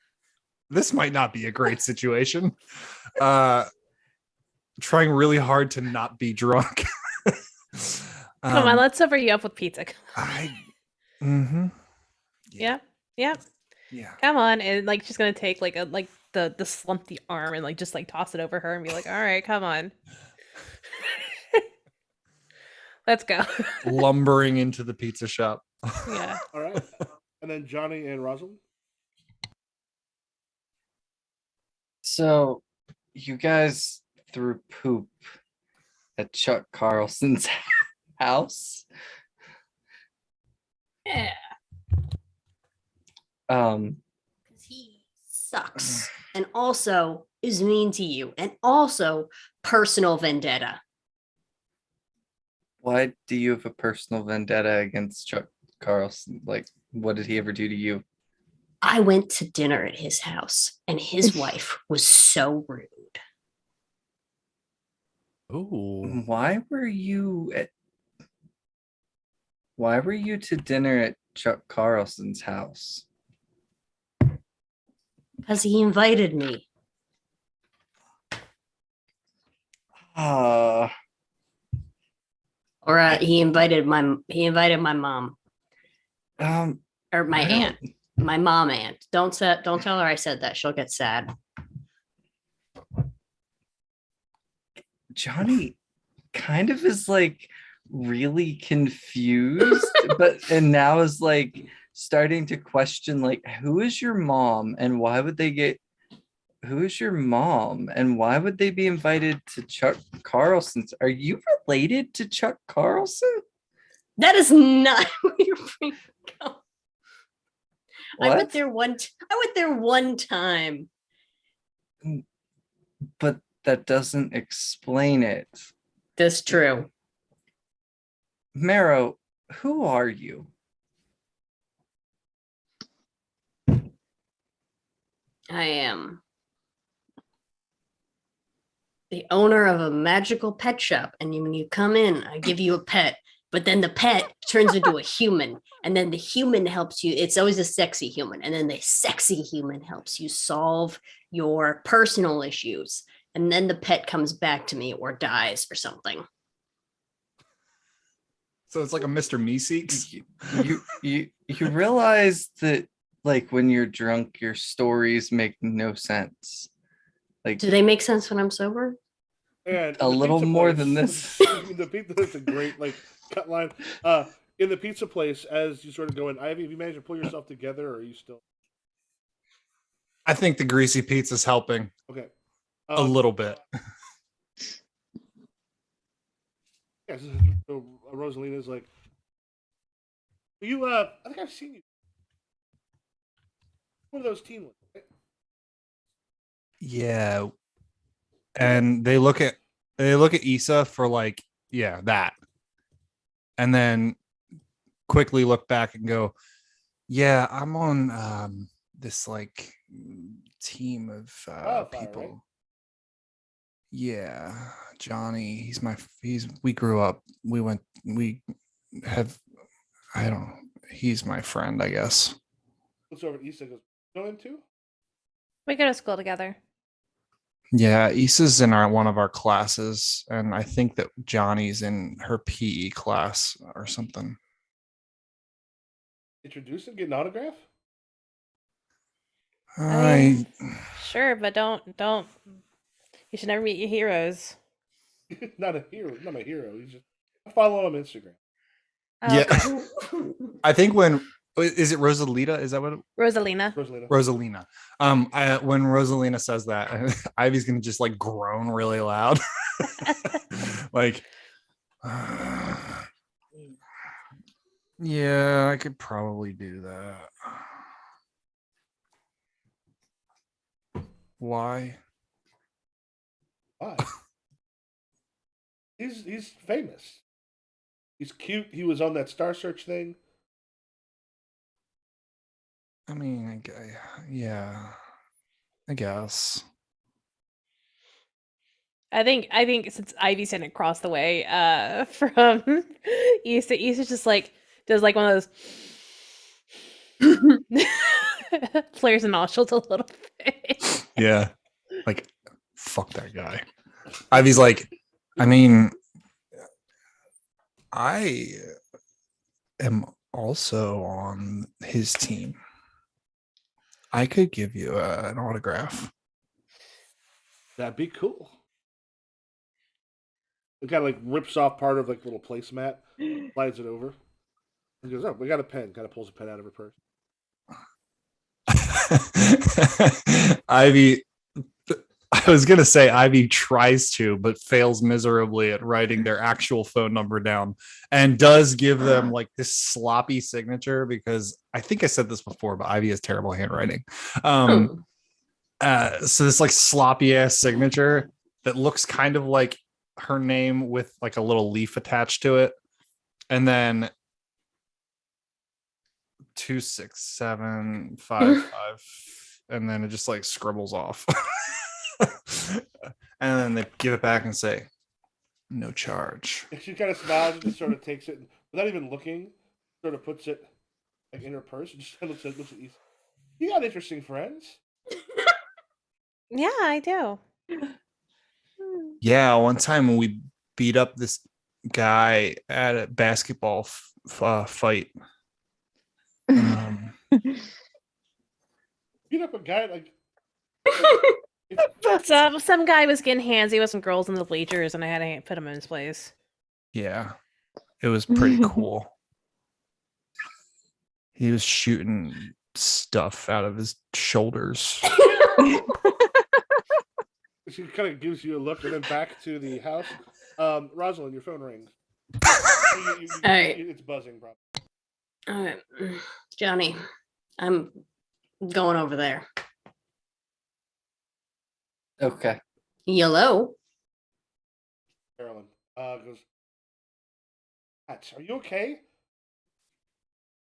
this might not be a great situation. Trying really hard to not be drunk. Come on, let's sober you up with pizza. Yeah. Yeah. Come on, and like she's gonna take like the slumpy arm and like just like toss it over her and be like, all right, come on. Let's go. Lumbering into the pizza shop. Yeah. All right. And then Johnny and Rosalind. So you guys threw poop at Chuck Carlson's house. Yeah. Um, He sucks and also is mean to you and also personal vendetta. why do you have a personal vendetta against Chuck Carlson? Like, what did he ever do to you? I went to dinner at his house and his wife was so rude. Oh. Why were you to dinner at Chuck Carlson's house? Because he invited me. Or he invited my mom or my aunt, my mom aunt. Don't tell her I said that. She'll get sad. Johnny kind of is like really confused, and now is like starting to question like, who is your mom and why would they be invited to Chuck Carlson's? Are you related to Chuck Carlson? That is not where you're bringing up. What? I went there one time. But that doesn't explain it. That's true. Marrow, who are you? I am the owner of a magical pet shop. And when you come in, I give you a pet, but then the pet turns into a human. And then the human helps you. It's always a sexy human. And then the sexy human helps you solve your personal issues. And then the pet comes back to me or dies or something. So it's like a Mr. Meeseeks. You realize that like when you're drunk, your stories make no sense. Like Do they make sense when I'm sober? And a in the little pizza more place- than this. the pizza, that's a great like cut line. In the pizza place, as you sort of go in, Ivy, have you managed to pull yourself together, or are you still I think the greasy pizza's helping okay? a little bit. Yeah, so Rosalina's like, you. I think I've seen you. One of those teen ones. Right? Yeah. And they look at Issa for like, yeah, that. And then quickly look back and go, yeah, I'm on this like team of Wildfire, people. right? Yeah, Johnny, we grew up, we have, I don't know, he's my friend, I guess. Looks over at Issa and goes, "Go in too?" We go to school together. Yeah, Issa's in one of our classes, and I think that Johnny's in her PE class or something. Introduce him, get an autograph. I mean, sure, but don't. You should never meet your heroes. Not a hero, not my hero. He's just I follow him on Instagram. Oh, Yeah. okay. I think is it Rosalita? Is that what Rosalina. Rosalina. Rosalina. When Rosalina says that, Ivy's gonna just like groan really loud. Like yeah, I could probably do that. Why? Why? He's famous. He's cute. He was on that Star Search thing. I mean, yeah, I guess. I think since Ivy's sitting across the way from Issa's just like does like one of those flares and nostrils a little bit. Yeah, like fuck that guy. Ivy's like, I mean, I am also on his team. I could give you an autograph. That'd be cool. It kind of like rips off part of like little placemat, slides it over. He goes, "Oh, we got a pen." Kind of pulls a pen out of her purse. Ivy, I was gonna say Ivy tries to, but fails miserably at writing their actual phone number down, and does give them like this sloppy signature because I think I said this before, but Ivy has terrible handwriting. So this like sloppy ass signature that looks kind of like her name with like a little leaf attached to it, and then 26755, and then it just like scribbles off. And then they give it back and say, no charge. And she kind of smiles and just sort of takes it without even looking. Sort of puts it like in her purse and just kind of looks at Issa. You got interesting friends. Yeah, I do. Yeah, one time when we beat up this guy at a basketball fight. Beat up a guy like Some guy was getting handsy with some girls in the bleachers, and I had to put him in his place. Yeah, it was pretty cool. He was shooting stuff out of his shoulders. she kind of gives you a look and then back to the house. Rosalind, your phone rings. All right. It's buzzing, bro. All right, Johnny, I'm going over there. Okay. Yellow. Carolyn goes, "Patch, are you okay?"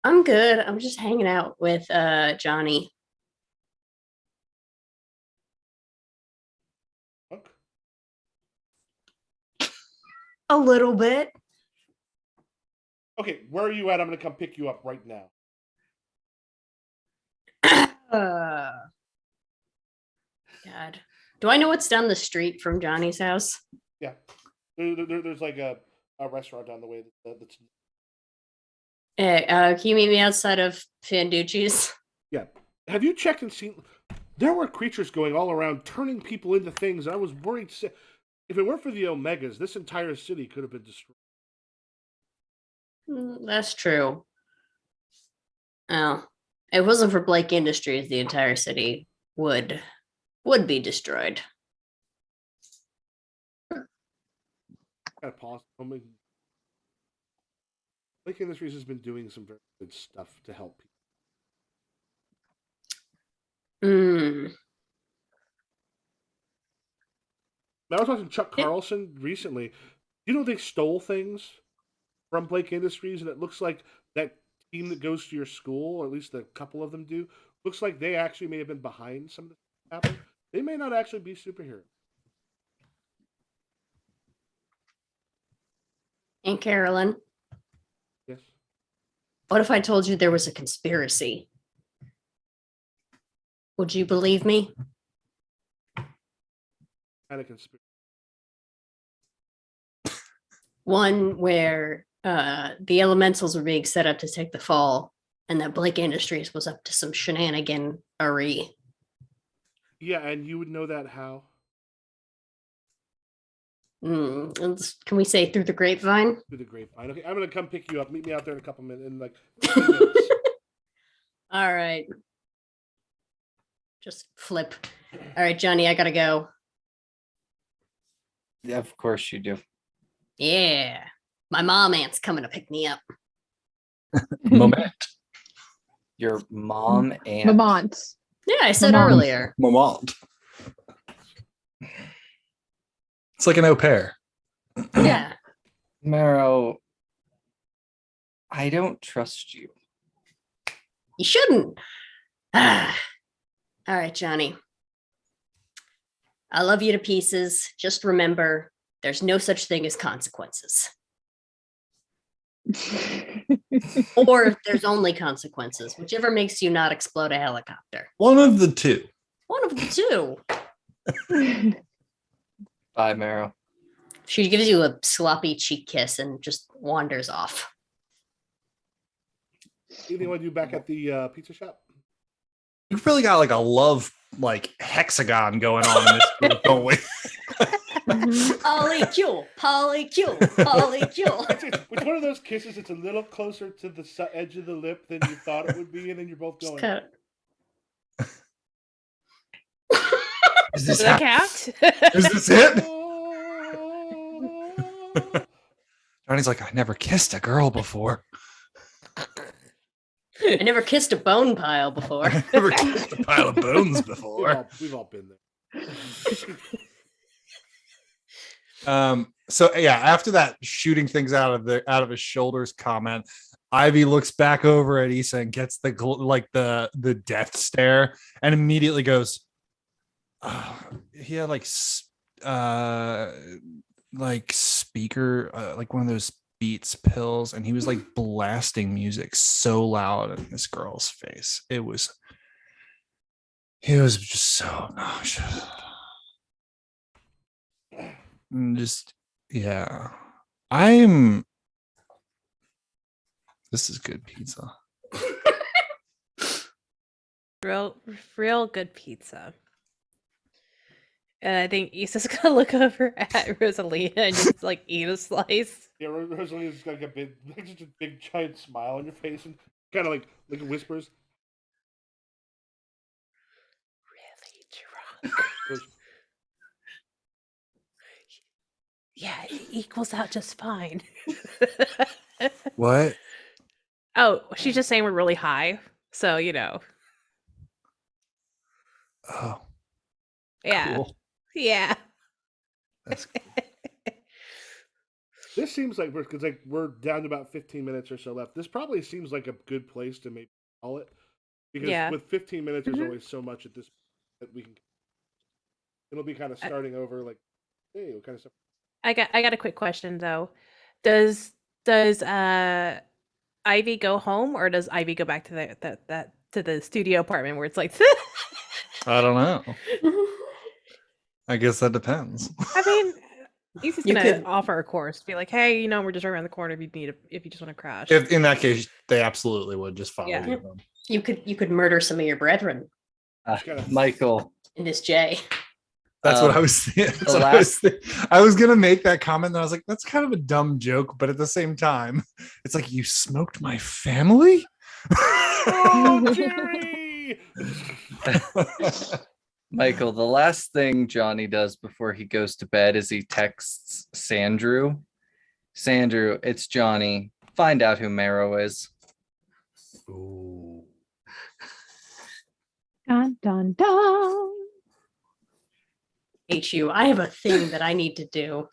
I'm good. I'm just hanging out with Johnny. A little bit. Okay, where are you at? I'm gonna come pick you up right now. God. Do I know what's down the street from Johnny's house? Yeah, there's like a restaurant down the way that's Can you meet me outside of Fanducci's? yeah. Have you checked and seen? There were creatures going all around, turning people into things. I was worried. If it weren't for the Omegas, this entire city could have been destroyed. That's true. Oh, if it wasn't for Blake Industries, the entire city would be destroyed. Gotta pause. Lake Industries has been doing some very good stuff to help people. Mm. I was watching Chuck Carlson recently. You know they stole things from Blake Industries, and it looks like that team that goes to your school, or at least a couple of them do, looks like they actually may have been behind some of this happening. They may not actually be superheroes. Aunt Carolyn, Yes. what if I told you there was a conspiracy? Would you believe me? Kind of conspiracy. One where the elementals were being set up to take the fall, and that Blake Industries was up to some shenaniganery. Yeah, and you would know that how? Can we say through the grapevine? Through the grapevine. Okay, I'm gonna come pick you up. Meet me out there in a couple minutes. In like 15 minutes. All right. Just flip. All right, Johnny, I gotta go. Yeah, of course you do. Yeah. My mom aunt's coming to pick me up. Moment. Your mom and Mamont. Yeah, I said Mom. earlier. Moment. It's like an au pair. Yeah. Marrow. I don't trust you. You shouldn't. All right, Johnny. I love you to pieces. Just remember, there's no such thing as consequences. Or there's only consequences, whichever makes you not explode a helicopter. One of the two. One of the two. Bye, Marrow. She gives you a sloppy cheek kiss and just wanders off. Anything you want to do back at the pizza shop? You've really got like a love hexagon going on in this group, don't we? Polycule, polycule, polycule. It's one of those kisses. It's a little closer to the edge of the lip than you thought it would be, and then you're both going. Is this The cat? Is this it? Johnny's like, I never kissed a girl before. I never kissed a bone pile before. I never kissed a pile of bones before. We've all been there. So yeah, after that shooting things out of his shoulders comment, Ivy looks back over at Issa and gets the death stare and immediately goes, he had like speaker, like one of those Beats pills, and he was like blasting music so loud in this girl's face. It was just so obnoxious. And just yeah. This is good pizza. Real good pizza. And I think Issa's gonna look over at Rosalina and just like eat a slice. Yeah, Rosalina's got like such a big giant smile on your face and kind of like whispers. Really drunk. Yeah, it equals out just fine. What? Oh, she's just saying we're really high. So, you know. Oh. Yeah. Cool. Yeah. That's cool. This seems like we're down to about 15 minutes or so left. This probably seems like a good place to maybe call it, because with 15 minutes, there's always so much at this that we can. It'll be kind of starting over, like, hey, what kind of stuff? I got a quick question though. Does Ivy go home, or does Ivy go back to the studio apartment where it's like? I don't know. I guess that depends. I mean, he's just You gonna could- offer a course, be like, "Hey, we're just right around the corner if you just want to crash." If in that case, they absolutely would just follow Yeah. you home. You could murder some of your brethren Michael, in this J. That's what I Um, was saying. That's the what I was gonna make that comment, and I was like, that's kind of a dumb joke, but at the same time, it's like, you smoked my family? Oh, Jerry! Michael, the last thing Johnny does before he goes to bed is he texts Sandrew. Sandrew, it's Johnny. Find out who Marrow is. Ooh. Dun dun dun. HU, I have a thing that I need to do.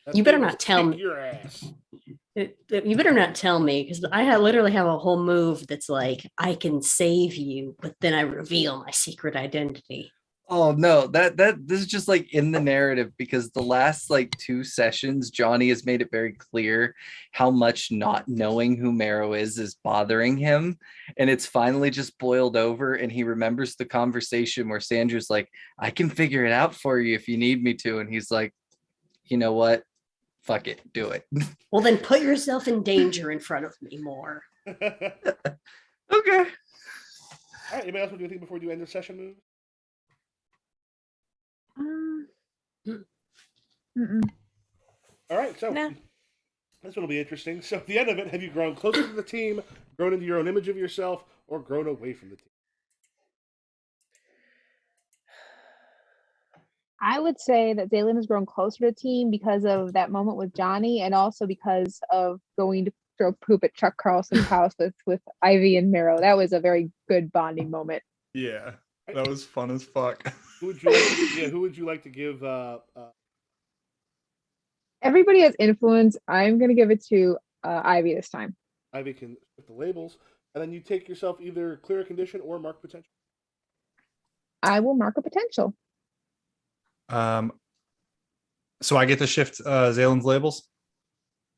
That You better thing not will tell kick me. your ass. You better not tell me, because literally have a whole move that's like, I can save you, but then I reveal my secret identity. Oh no, this is just like in the narrative, because the last like 2 sessions, Johnny has made it very clear how much not knowing who Marrow is bothering him. And it's finally just boiled over, and he remembers the conversation where Sandra's like, I can figure it out for you if you need me to. And he's like, you know what? Fuck it, do it. Well, then put yourself in danger in front of me more. All Okay. right, anybody else want to do anything before we do end of session move? Mm-mm. All right, so No. this one will be interesting. So at the end of it, have you grown closer to the team, grown into your own image of yourself, or grown away from the team? I would say that Zaylin has grown closer to the team because of that moment with Johnny, and also because of going to throw poop at Chuck Carlson's house with Ivy and Marrow. That was a very good bonding moment. Yeah, that was fun as fuck. Who would you like to, who would you like to give Everybody has influence. I'm gonna give it to Ivy this time. Ivy can put the labels, and then you take yourself either clear a condition or mark potential. I will mark a potential. So I get to shift Zalen's labels.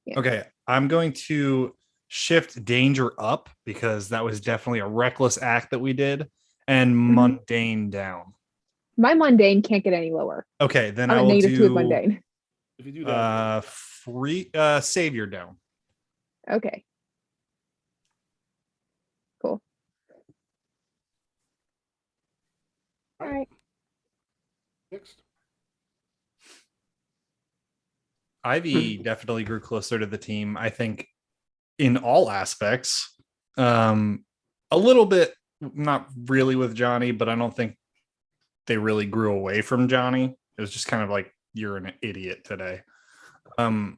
Yeah. Okay, I'm going to shift danger up because that was definitely a reckless act that we did, and mundane down. My mundane can't get any lower. Okay, then I'm I at will -2 with do mundane. If you do that, free savior down. Okay. Cool. All right. next. Ivy definitely grew closer to the team, I think, in all aspects. A little bit, not really with Johnny, but I don't think they really grew away from Johnny. It was just kind of like, you're an idiot today. And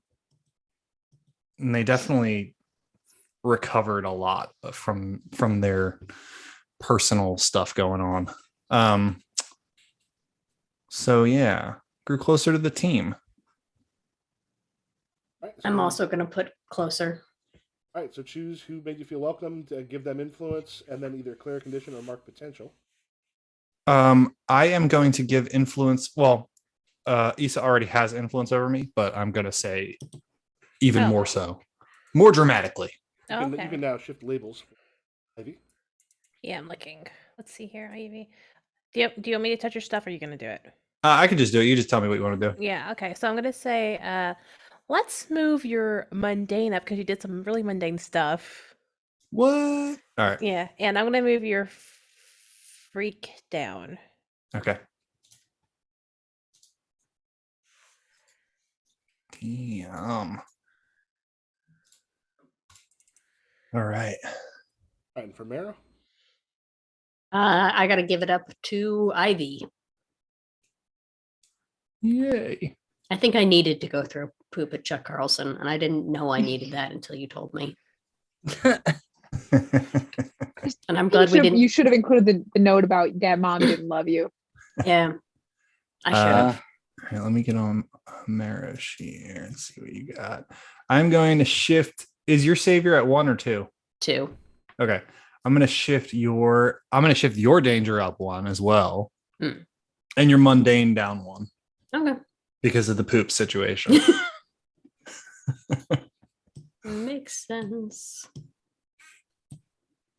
they definitely recovered a lot from their personal stuff going on. So yeah, grew closer to the team. All right, so I'm also going to put closer. All right, so choose who made you feel welcome, to give them influence, and then either clear a condition or mark potential. I am going to give influence. Well, Issa already has influence over me, but I'm going to say even Oh. more so, more dramatically. You Oh, can, you okay. can now shift labels. Ivy. Yeah, I'm looking. Let's see here, Ivy. Do you want me to touch your stuff, or are you gonna do it? I can just do it. You just tell me what you want to do. Yeah. Okay. So I'm gonna say, let's move your mundane up because you did some really mundane stuff. What? All right. Yeah, and I'm gonna move your freak down. Okay. Damn. All right. All right, and for Mara. I got to give it up to Ivy. Yay. I think I needed to go through poop at Chuck Carlson, and I didn't know I needed that until you told me. And I'm glad we didn't. You should have included the note about that mom didn't love you. Yeah, I should have. All right, let me get on Marish here and see what you got. I'm going to shift. Is your savior at 1 or 2? 2. Okay. I'm going to shift your danger up 1 as well. Hmm. And your mundane down 1. Okay. because of the poop situation. Makes sense.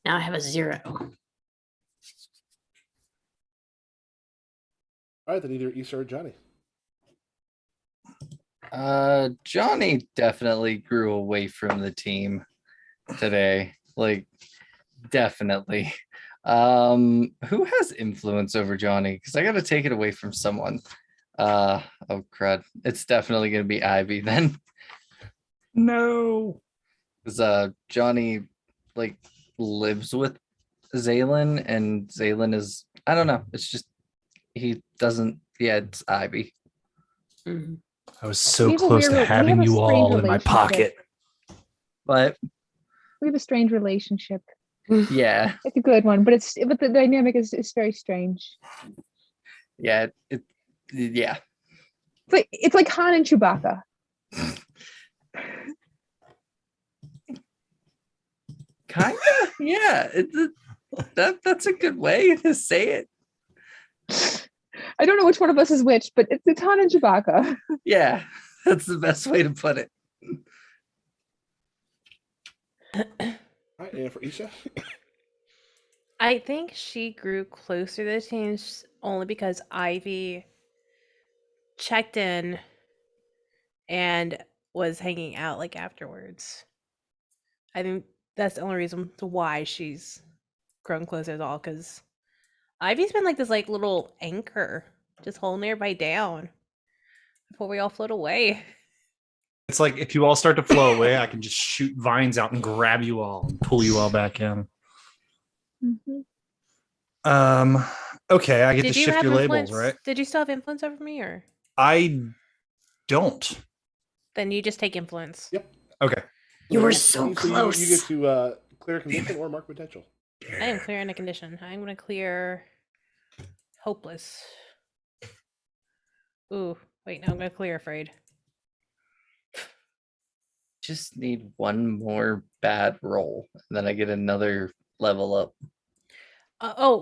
Now I have a 0. All right, then either Issa or Johnny. Johnny definitely grew away from the team today. Like, definitely. Who has influence over Johnny? Because I gotta take it away from someone. Oh crud. It's definitely gonna be Ivy then. No. Because Johnny like lives with Zaylin, and Zaylin is, I don't know, it's just he doesn't, yeah, it's Ivy. Mhm. I was so We have a close to weird- we have having a you strange all in my relationship. pocket. But We have a strange relationship. yeah, It's a good one, but the dynamic is very strange. yeah, It's like Han and Chewbacca. kind of, yeah. That's a good way to say it. I don't know which one of us is which, but it's Han and Chewbacca. Yeah, that's the best way to put it. All right, and for Issa? I think she grew closer to the team only because Ivy checked in and was hanging out like afterwards. I think that's the only reason to why she's grown closer at all, because Ivy's been like this like little anchor, just holding everybody down before we all float away. It's like if you all start to flow away, I can just shoot vines out and grab you all and pull you all back in. Mhm. Okay, I get Did to you shift have your influence? labels, right? Did you still have influence over me, or I don't. then you just take influence? Yep. Okay. You were Issa, so You close. get to clear a condition or mark potential. I am clearing a condition. I'm gonna clear hopeless. Ooh, wait, no, I'm gonna clear afraid. Just need one more bad roll, and then I get another level up.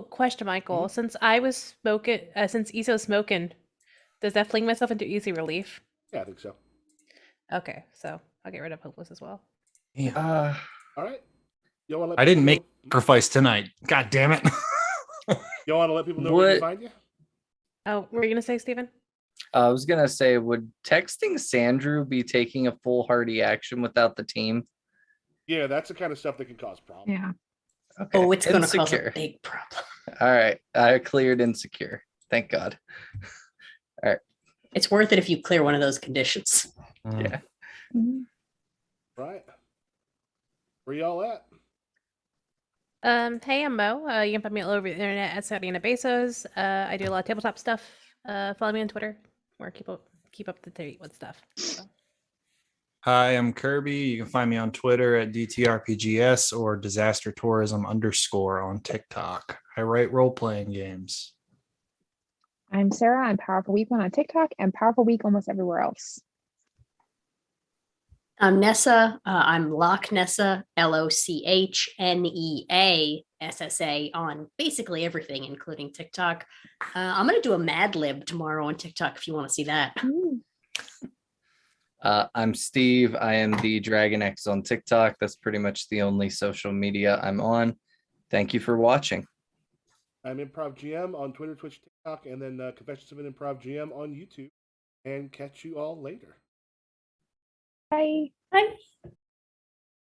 Question, Michael. Since I was smoking, since Issa was smoking, does that fling myself into easy relief? Yeah, I think so. Okay, so I'll get rid of hopeless as well. Uh, All right. You want to let I didn't people make know- sacrifice tonight. God damn it. You want to let people know where to What- find you? Oh, what were you gonna say, Steven? I was gonna say, would texting Sandrew be taking a foolhardy action without the team? Yeah, that's the kind of stuff that can cause problems. Yeah. Okay. Oh, it's going to cause Insecure. a big problem. All right, I cleared insecure. Thank God. It's worth it if you clear one of those conditions. Yeah. Mhm. Right. Where y'all at? Hey, I'm Mo. You can find me all over the internet at Sabrina Bezos. I do a lot of tabletop stuff. Follow me on Twitter, or keep up to date with stuff. So. Hi, I'm Kirby. You can find me on Twitter at DTRPGS or Disaster Tourism _ on TikTok. I write role-playing games. I'm Sarah. I'm Powerful Week One on TikTok and Powerful Week almost everywhere else. I'm Nessa. I'm Loch Nessa, LOCHNEASSA on basically everything, including TikTok. I'm going to do a Mad Lib tomorrow on TikTok if you want to see that. Mm. I'm Steve. I am the Dragon X on TikTok. That's pretty much the only social media I'm on. Thank you for watching. I'm Improv GM on Twitter, Twitch, TikTok, and then Confessions of an Improv GM on YouTube. And catch you all later. Bye. Bye.